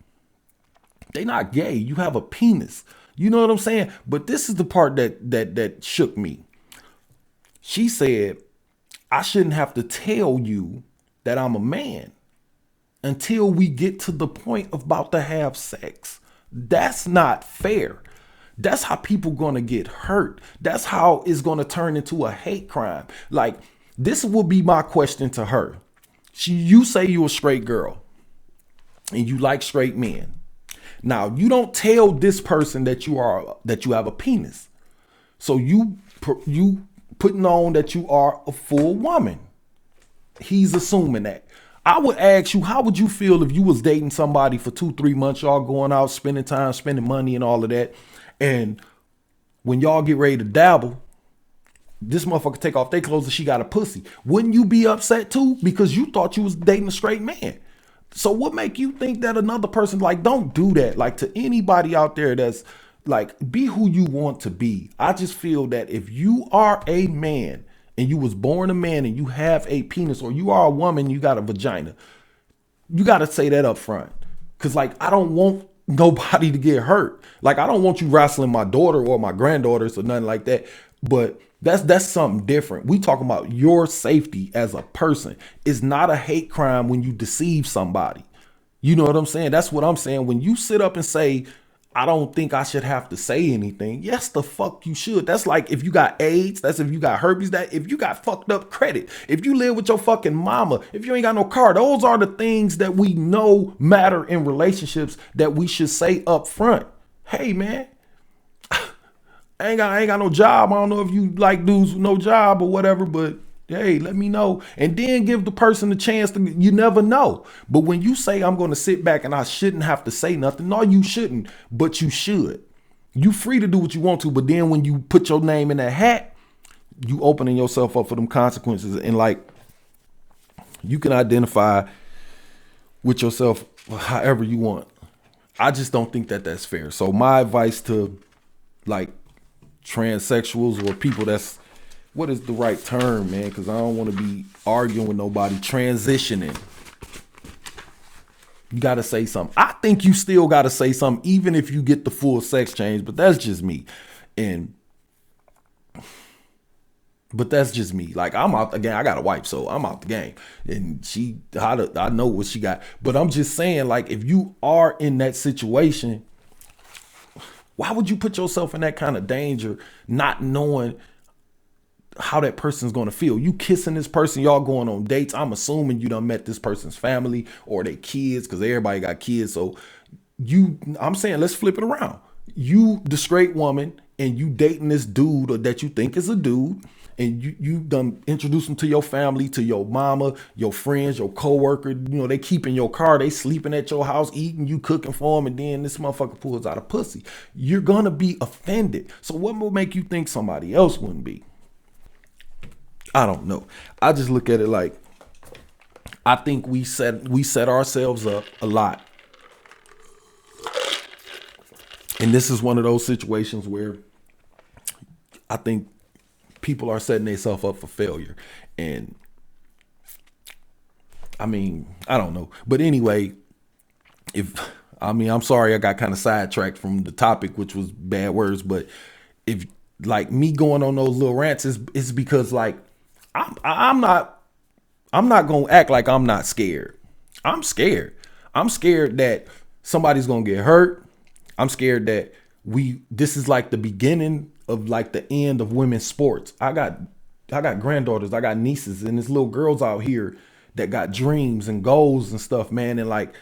They not gay. You have a penis. You know what I'm saying? But this is the part that shook me. She said, I shouldn't have to tell you that I'm a man until we get to the point of about to have sex. That's not fair. That's how people gonna get hurt. That's how it's gonna turn into a hate crime. Like, this will be my question to her. You say you a straight girl and you like straight men. Now, you don't tell this person that you have a penis. So you putting on that you are a full woman. He's assuming that. I would ask you, how would you feel if you was dating somebody for 2-3 months, y'all going out, spending time, spending money and all of that, and when y'all get ready to dabble, this motherfucker take off their clothes and she got a pussy? Wouldn't you be upset too? Because you thought you was dating a straight man. So what make you think that another person, like, don't do that? Like, to anybody out there that's like, be who you want to be. I just feel that if you are a man and you was born a man and you have a penis, or you are a woman, you got a vagina, you got to say that up front. Cause like, I don't want nobody to get hurt. Like, I don't want you wrestling my daughter or my granddaughters or nothing like that. But that's something different. We talking about your safety as a person. It's not a hate crime when you deceive somebody. You know what I'm saying? That's what I'm saying. When you sit up and say, I don't think I should have to say anything. Yes, the fuck you should. That's like if you got AIDS, that's if you got herpes, that if you got fucked up credit, if you live with your fucking mama, if you ain't got no car, those are the things that we know matter in relationships that we should say up front. Hey man, I ain't got no job. I don't know if you like dudes with no job or whatever, but hey, let me know. And then give the person a chance to, you never know. But when you say I'm going to sit back and I shouldn't have to say nothing, no, you shouldn't, but you should. You free to do what you want to, but then when you put your name in that hat, you opening yourself up for them consequences. And like, you can identify with yourself however you want. I just don't think that that's fair. So my advice to like transsexuals or people that's, what is the right term, man? Because I don't want to be arguing with nobody. Transitioning. You got to say something. I think you still got to say something, even if you get the full sex change. But that's just me. But that's just me. Like, I'm out again. I got a wife, so I'm out the game. And I know what she got. But I'm just saying, like, if you are in that situation, why would you put yourself in that kind of danger, not knowing how that person's going to feel? You kissing this person, y'all going on dates. I'm assuming you done met this person's family or their kids, because everybody got kids. So I'm saying, let's flip it around. You, the straight woman, and you dating this dude or that you think is a dude, and you done introduce them to your family, to your mama, your friends, your coworker. You know, they keep in your car, they sleeping at your house, eating, you cooking for them, and then this motherfucker pulls out a pussy. You're gonna be offended. So what will make you think somebody else wouldn't be? I don't know. I just look at it like, I think we set ourselves up a lot. And this is one of those situations where I think people are setting themselves up for failure. And I mean, I don't know. But anyway, I'm sorry I got kind of sidetracked from the topic, which was bad words. But if like me going on those little rants is because like, I'm not gonna act like I'm not scared. I'm scared. I'm scared that somebody's gonna get hurt. I'm scared that this is like the beginning of like the end of women's sports. I got granddaughters, I got nieces, and there's little girls out here that got dreams and goals and stuff, man. And like,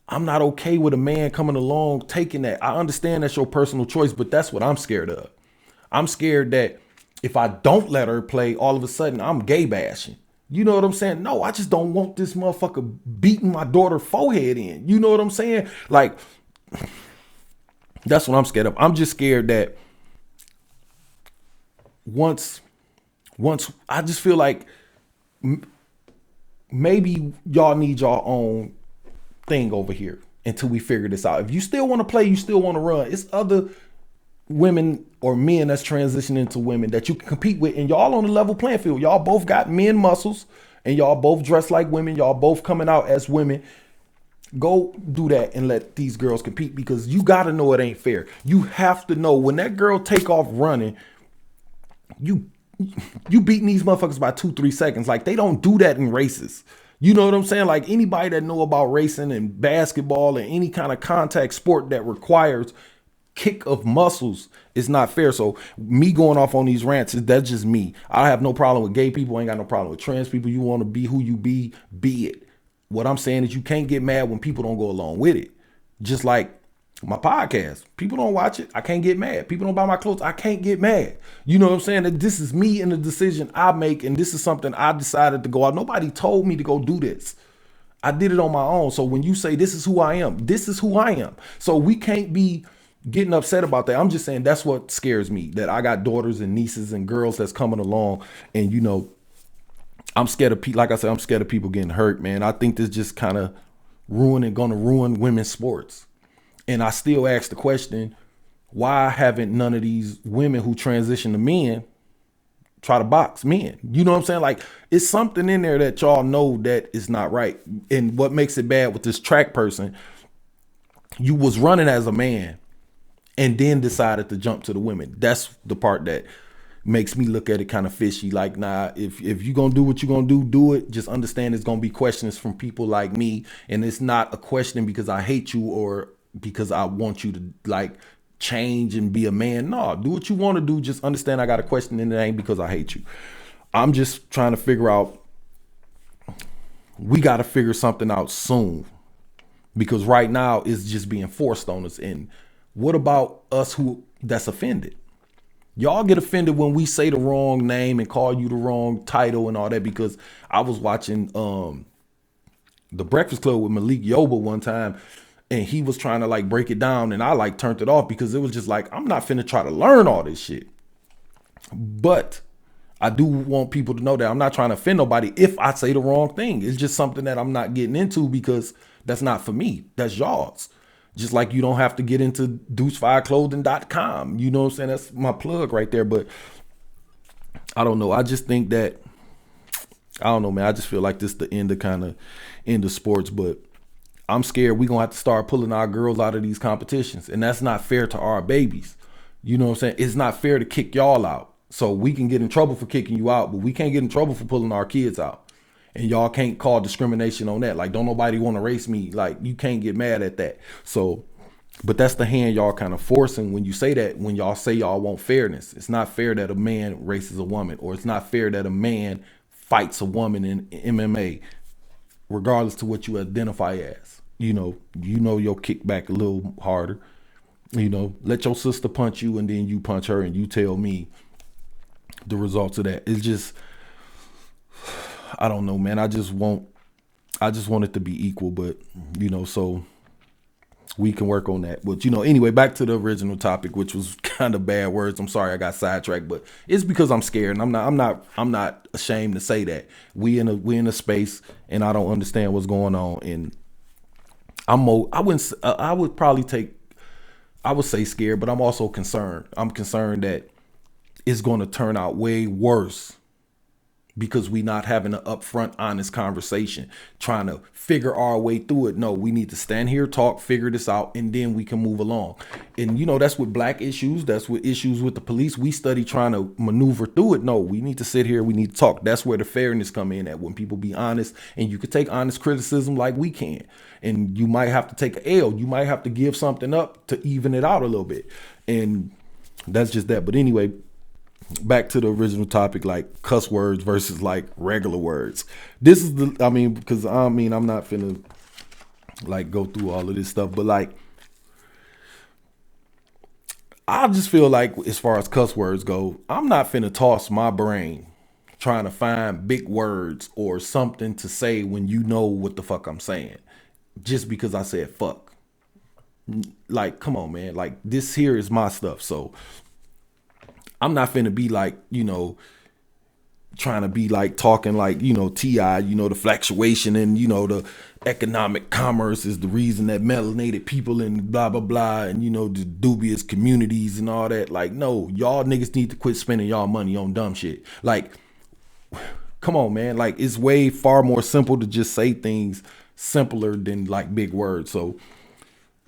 I'm not okay with a man coming along taking that. I understand that's your personal choice, but that's what I'm scared of. I'm scared that if I don't let her play, all of a sudden I'm gay bashing. You know what I'm saying? No, I just don't want this motherfucker beating my daughter's forehead in. You know what I'm saying? Like, that's what I'm scared of. I'm just scared that once I just feel like maybe y'all need your own thing over here until we figure this out. If you still want to play, you still want to run, it's other women or men that's transitioning to women that you can compete with, and y'all on the level playing field. Y'all both got men muscles, and y'all both dress like women. Y'all both coming out as women. Go do that and let these girls compete, because you got to know it ain't fair. You have to know when that girl take off running, you beating these motherfuckers by 2-3 seconds. Like, they don't do that in races. You know what I'm saying? Like, anybody that know about racing and basketball and any kind of contact sport that requires kick of muscles is not fair. So me going off on these rants, that's just me. I have no problem with gay people. I ain't got no problem with trans people. You want to be who you be it. What I'm saying is you can't get mad when people don't go along with it. Just like my podcast. People don't watch it, I can't get mad. People don't buy my clothes, I can't get mad. You know what I'm saying? That this is me and the decision I make, and this is something I decided to go out. Nobody told me to go do this. I did it on my own. So when you say this is who I am, this is who I am. So we can't be getting upset about that. I'm just saying that's what scares me, that I got daughters and nieces and girls that's coming along, and you know, I'm scared of people. Like I said, I'm scared of people getting hurt, man. I think this just kind of gonna ruin women's sports. And I still ask the question, why haven't none of these women who transition to men try to box men? You know what I'm saying? Like, it's something in there that y'all know that is not right. And what makes it bad with this track person, You was running as a man and then decided to jump to the women. That's the part that makes me look at it kind of fishy. Like, nah, if you gonna do what you gonna do it. Just understand it's gonna be questions from people like me, and it's not a question because I hate you or because I want you to like change and be a man. No, do what you want to do. Just understand I got a question, and it ain't because I hate you. I'm just trying to figure out. We got to figure something out soon, because right now it's just being forced on us. And what about us who that's offended? Y'all get offended when we say the wrong name and call you the wrong title and all that. Because I was watching The Breakfast Club with Malik Yoba one time, and he was trying to like break it down, and I like turned it off because it was just like, I'm not finna try to learn all this shit. But I do want people to know that I'm not trying to offend nobody if I say the wrong thing. It's just something that I'm not getting into because that's not for me. That's y'all's. Just like you don't have to get into deucefireclothing.com. You know what I'm saying? That's my plug right there. But I don't know. I just think that, I don't know, man. I just feel like this is the end of sports. But I'm scared we're going to have to start pulling our girls out of these competitions. And that's not fair to our babies. You know what I'm saying? It's not fair to kick y'all out. So we can get in trouble for kicking you out, but we can't get in trouble for pulling our kids out. And y'all can't call discrimination on that. Like, don't nobody want to race me. Like, you can't get mad at that. So, but that's the hand y'all kind of forcing when you say that, when y'all say y'all want fairness. It's not fair that a man races a woman, or it's not fair that a man fights a woman in MMA, regardless to what you identify as. You know your kickback a little harder. You know, let your sister punch you and then you punch her and you tell me the results of that. It's just, I don't know, man. I just want it to be equal, but so we can work on that. But anyway, back to the original topic, which was kind of bad words. I'm sorry I got sidetracked, but it's because I'm scared, and I'm not ashamed to say that we in a space, and I don't understand what's going on, and I would say scared, but I'm also concerned. I'm concerned that it's going to turn out way worse because we not having an upfront, honest conversation, trying to figure our way through it. No, we need to stand here, talk, figure this out, and then we can move along. And that's with black issues. That's with issues with the police. We study trying to maneuver through it. No, we need to sit here. We need to talk. That's where the fairness come in at, when people be honest, and you can take honest criticism like we can. And you might have to take an L. You might have to give something up to even it out a little bit. And that's just that. But anyway, back to the original topic, like cuss words versus like regular words. This is because I'm not finna like go through all of this stuff, but like, I just feel like as far as cuss words go, I'm not finna toss my brain trying to find big words or something to say when you know what the fuck I'm saying, just because I said fuck. Like, come on, man. Like, this here is my stuff, so I'm not finna be like, trying to be like talking like, T.I., the fluctuation and, the economic commerce is the reason that melanated people and blah, blah, blah, and, the dubious communities and all that. Like, no, y'all niggas need to quit spending y'all money on dumb shit. Like, come on, man. Like, it's way far more simple to just say things simpler than like big words. So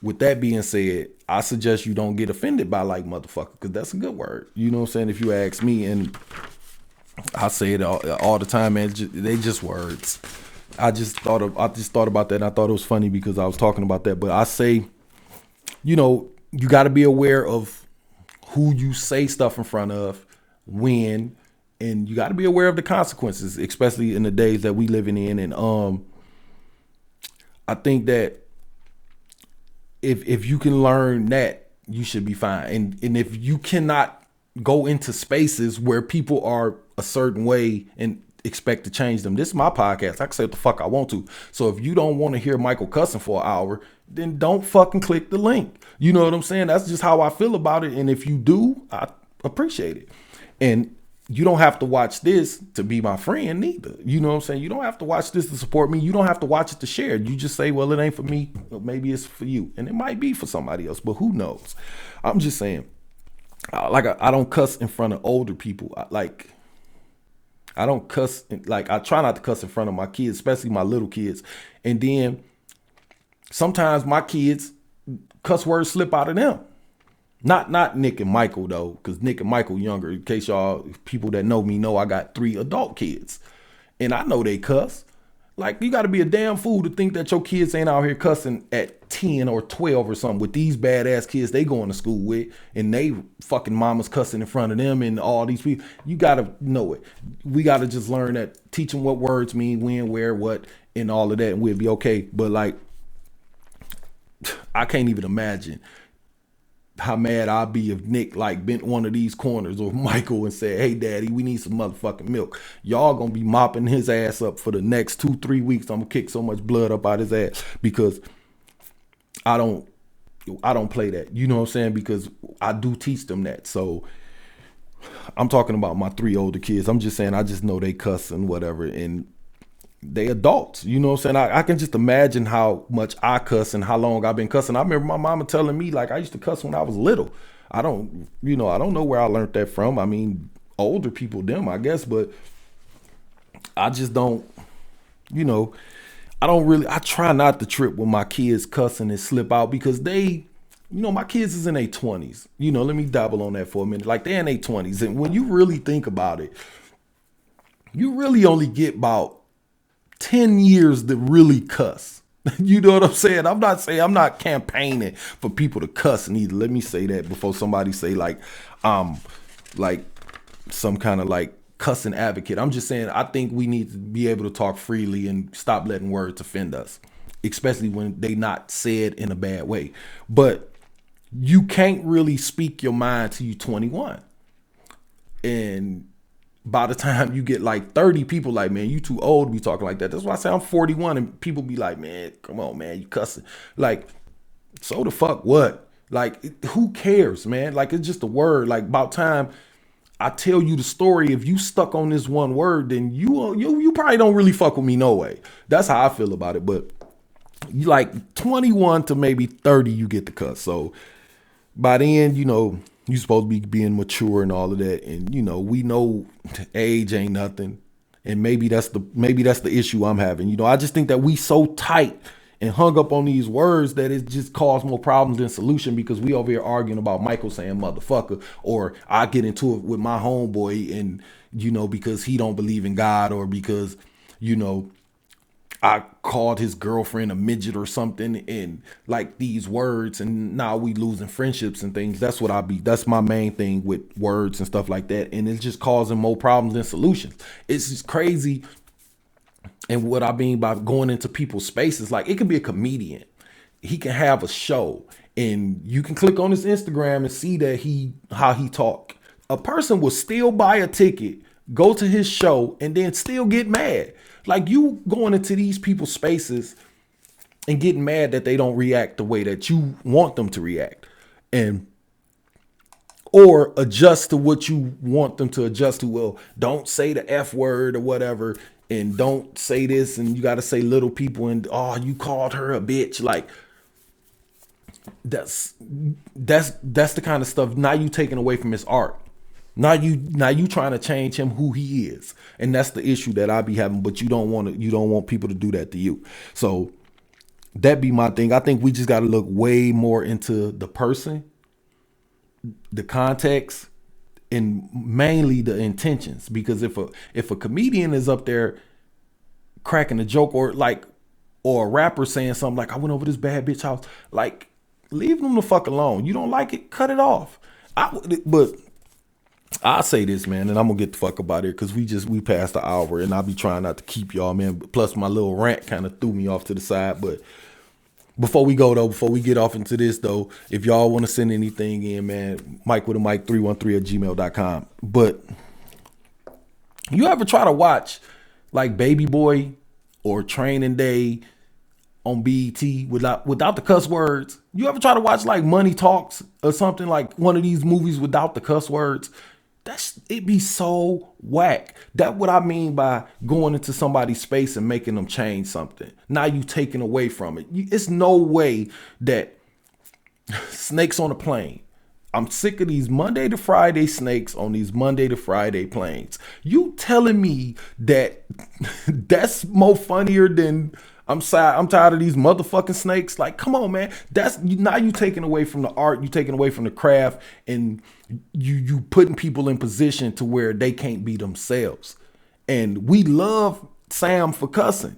with that being said, I suggest you don't get offended by like motherfucker, because that's a good word. You know what I'm saying? If you ask me, and I say it all the time, man, they just words. I just thought about that, and I thought it was funny because I was talking about that. But I say, you got to be aware of who you say stuff in front of, when, and you got to be aware of the consequences, especially in the days that we living in. And I think that if you can learn that, you should be fine. And if you cannot go into spaces where people are a certain way and expect to change them, this is my podcast. I can say what the fuck I want to. So if you don't want to hear Michael cussing for an hour, then don't fucking click the link. You know what I'm saying? That's just how I feel about it. And if you do, I appreciate it. And you don't have to watch this to be my friend neither. You know what I'm saying? You don't have to watch this to support me. You don't have to watch it to share. You just say, well, it ain't for me. Well, maybe it's for you. And it might be for somebody else, but who knows? I'm just saying, I don't cuss in front of older people. I don't cuss. Like, I try not to cuss in front of my kids, especially my little kids. And then sometimes my kids, cuss words slip out of them. Not Nick and Michael though, because Nick and Michael younger. In case y'all people that know me know I got 3 adult kids, and I know they cuss. Like, you got to be a damn fool to think that your kids ain't out here cussing at 10 or 12 or something with these badass kids they going to school with, and they fucking mamas cussing in front of them and all these people. You got to know it. We got to just learn that, teach them what words mean, when, where, what, and all of that, and we'll be okay. But like, I can't even imagine how mad I'd be if Nick like bent one of these corners or Michael and said, hey daddy, we need some motherfucking milk. Y'all gonna be mopping his ass up for the next 2-3 weeks. I'm gonna kick so much blood up out his ass because I don't play that. You know what I'm saying? Because I do teach them that. So I'm talking about my 3 older kids. I'm just saying, I just know they cuss and whatever, and they adults. You know what I'm saying? I can just imagine how much I cuss and how long I've been cussing. I remember my mama telling me, like, I used to cuss when I was little. I don't know where I learned that from. I mean, older people, them, I guess, but I just don't, I try not to trip when my kids cussing and slip out, because they, my kids is in their 20s. Let me dabble on that for a minute. Like, they're in their 20s. And when you really think about it, you really only get about 10 years to really cuss. You know what I'm saying? I'm not campaigning for people to cuss neither. Let me say that before somebody say like some kind of like cussing advocate. I'm just saying, I think we need to be able to talk freely and stop letting words offend us, especially when they not said in a bad way. But you can't really speak your mind till you 21. And by the time you get like 30, people like, man, you too old to be talking like that. That's why I say I'm 41, and people be like, man, come on, man, you cussing. Like, so the fuck what? Like, who cares, man? Like, it's just a word. Like, about time I tell you the story. If you stuck on this one word, then you probably don't really fuck with me no way. That's how I feel about it. But you like 21 to maybe 30, you get the cuss. So by then, you supposed to be being mature and all of that. And, we know age ain't nothing. And maybe that's the issue I'm having. I just think that we so tight and hung up on these words that it just caused more problems than solution, because we over here arguing about Michael saying motherfucker, or I get into it with my homeboy and, because he don't believe in God, or because, I called his girlfriend a midget or something, and like these words, and now we losing friendships and things. That's my main thing with words and stuff like that. And it's just causing more problems than solutions. It's just crazy. And what I mean by going into people's spaces, like, it could be a comedian. He can have a show, and you can click on his Instagram and see that how he talk. A person will still buy a ticket, go to his show, and then still get mad. Like, you going into these people's spaces and getting mad that they don't react the way that you want them to react, or adjust to what you want them to adjust to. Well, don't say the F word or whatever, and don't say this, and you got to say little people, and you called her a bitch. Like, that's the kind of stuff. Now you taking away from his art. Now you trying to change him who he is. And that's the issue that I be having, but you don't want people to do that to you. So that be my thing. I think we just got to look way more into the person, the context, and mainly the intentions. Because if a comedian is up there cracking a joke, or a rapper saying something like, I went over this bad bitch house, like, leave them the fuck alone. You don't like it, cut it off. But I'll say this, man, and I'm gonna get the fuck about it, because we passed the hour, and I'll be trying not to keep y'all, man. Plus my little rant kind of threw me off to the side. But before we get off into this though, if y'all want to send anything in, man, Mike with a Mike 313@gmail.com. But you ever try to watch like Baby Boy or Training Day on BET without the cuss words? You ever try to watch like Money Talks or something, like one of these movies without the cuss words? It be so whack. That's what I mean by going into somebody's space and making them change something. Now you taking away from it. It's no way that snakes on a plane. I'm sick of these Monday to Friday snakes on these Monday to Friday planes. You telling me that that's more funnier than I'm tired of these motherfucking snakes. Like, come on, man. Now you taking away from the art, you taking away from the craft, and you putting people in position to where they can't be themselves. And we love Sam for cussing.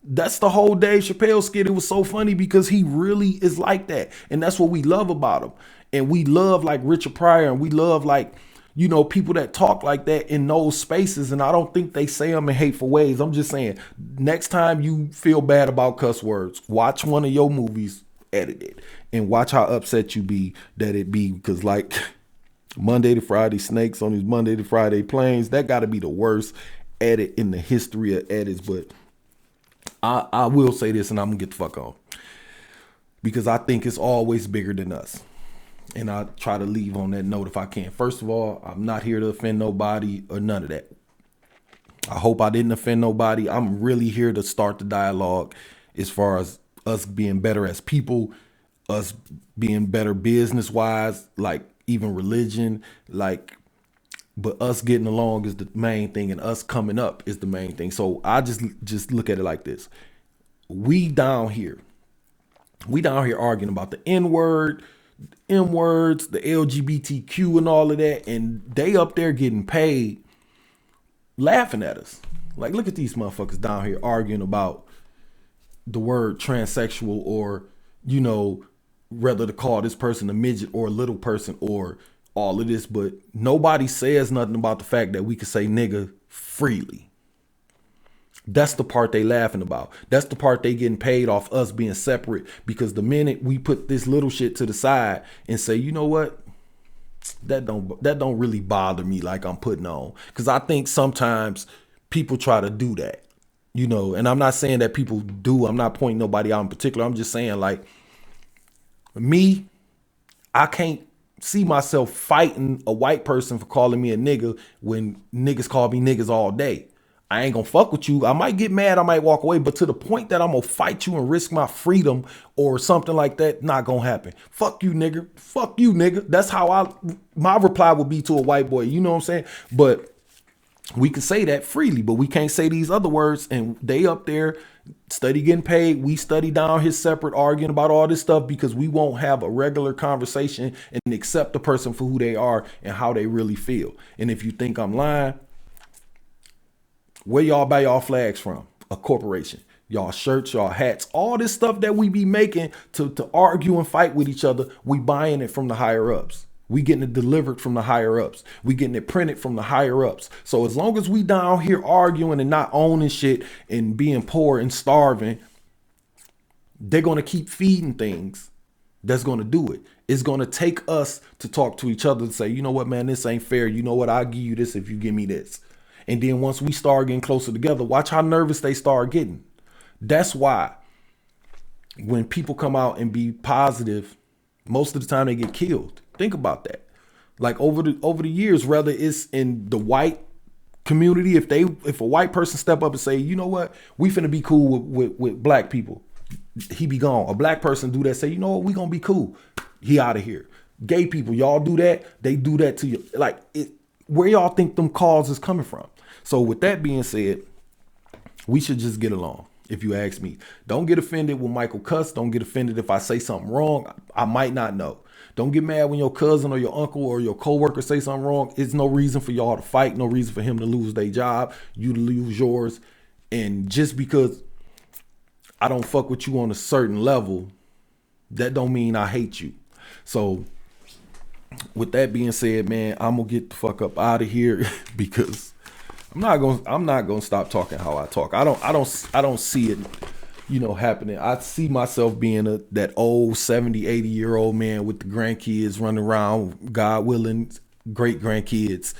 That's the whole Dave Chappelle skit. It was so funny because he really is like that. And that's what we love about him. And we love like Richard Pryor, and we love like, you know, people that talk like that in those spaces. And I don't think they say them in hateful ways. I'm just saying, next time you feel bad about cuss words, watch one of your movies edited and watch how upset you be that it be. Because like Monday to Friday snakes on these Monday to Friday planes, that got to be the worst edit in the history of edits. But I will say this, and I'm going to get the fuck on, because I think it's always bigger than us. And I try to leave on that note if I can. First of all, I'm not here to offend nobody or none of that. I hope I didn't offend nobody. I'm really here to start the dialogue as far as us being better as people, us being better business-wise, like even religion, like, but us getting along is the main thing, and us coming up is the main thing. So I just look at it like this. We down here arguing about the N-word, M-words, the LGBTQ and all of that, and they up there getting paid laughing at us. Like, look at these motherfuckers down here arguing about the word transsexual, or, you know, whether to call this person a midget or a little person or all of this, but nobody says nothing about the fact that we can say nigga freely. That's the part they laughing about. That's the part they getting paid off us being separate, because the minute we put this little shit to the side and say, you know what, that don't really bother me like I'm putting on. Because I think sometimes people try to do that, you know, and I'm not saying that people do. I'm not pointing nobody out in particular. I'm just saying, like, me, I can't see myself fighting a white person for calling me a nigga when niggas call me niggas all day. I ain't gonna fuck with you. I might get mad, I might walk away, but to the point that I'm gonna fight you and risk my freedom or something like that, not gonna happen. Fuck you, nigga. Fuck you, nigga. That's how my reply would be to a white boy. You know what I'm saying? But we can say that freely, but we can't say these other words, and they up there study getting paid. We study down here separate, arguing about all this stuff because we won't have a regular conversation and accept the person for who they are and how they really feel. And if you think I'm lying, where y'all buy y'all flags from? A corporation. Y'all shirts, y'all hats, all this stuff that we be making to argue and fight with each other, we buying it from the higher ups. We getting it delivered from the higher ups. We getting it printed from the higher ups. So as long as we down here arguing and not owning shit and being poor and starving, they're going to keep feeding things that's going to do it. It's going to take us to talk to each other and say, you know what, man, this ain't fair. You know what? I'll give you this if you give me this. And then once we start getting closer together, watch how nervous they start getting. That's why when people come out and be positive, most of the time they get killed. Think about that. Like over the years, whether it's in the white community, if a white person step up and say, you know what, we finna be cool with black people, he be gone. A black person do that, say, you know what, we gonna be cool, he out of here. Gay people, y'all do that, they do that to you. Like, where y'all think them calls is coming from? So with that being said, we should just get along. If you ask me, don't get offended when Michael cuss. Don't get offended if I say something wrong. I might not know. Don't get mad when your cousin or your uncle or your coworker say something wrong. It's no reason for y'all to fight. No reason for him to lose their job, you to lose yours. And just because I don't fuck with you on a certain level, that don't mean I hate you. So with that being said, man, I'm gonna get the fuck up out of here because I'm not gonna stop talking how I talk. I don't see it, you know, happening. I see myself being that old 70, 80-year-old man with the grandkids running around, God willing, great grandkids.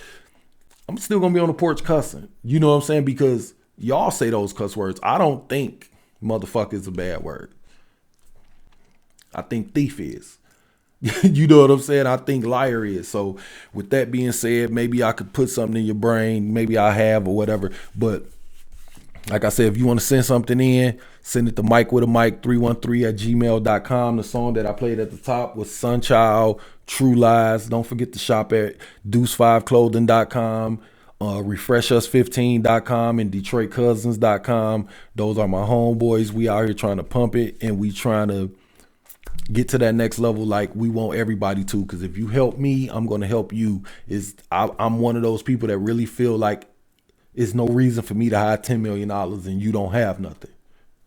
I'm still gonna be on the porch cussing. You know what I'm saying? Because y'all say those cuss words. I don't think motherfucker is a bad word. I think thief is. You know what I'm saying? I think liar is. So with that being said, maybe I could put something in your brain. Maybe I have or whatever. But like I said, if you want to send something in, send it to mikewithamic313@gmail.com. The song that I played at the top was SunchEyEld, True Lies. Don't forget to shop at Deuce5clothing.com. refreshus15.com and detroitcousins.com. Those are my homeboys. We out here trying to pump it, and we trying to get to that next level like we want everybody to, because if you help me, I'm going to help you. I'm one of those people that really feel like it's no reason for me to hide $10 million and you don't have nothing.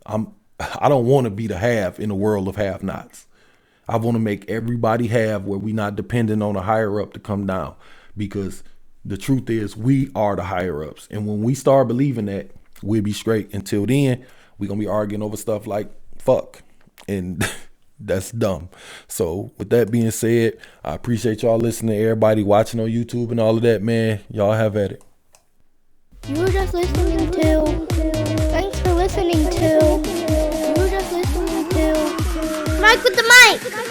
I don't want to be the have in a world of have-nots. I want to make everybody have, where we not dependent on a higher up to come down, because the truth is we are the higher ups. And when we start believing that, we'll be straight. Until then, we're going to be arguing over stuff like fuck. And that's dumb. So with that being said, I appreciate y'all listening, everybody watching on YouTube and all of that, man. Y'all have at it. You were just listening to. Thanks for listening to. You were just listening to. Mike with the mic.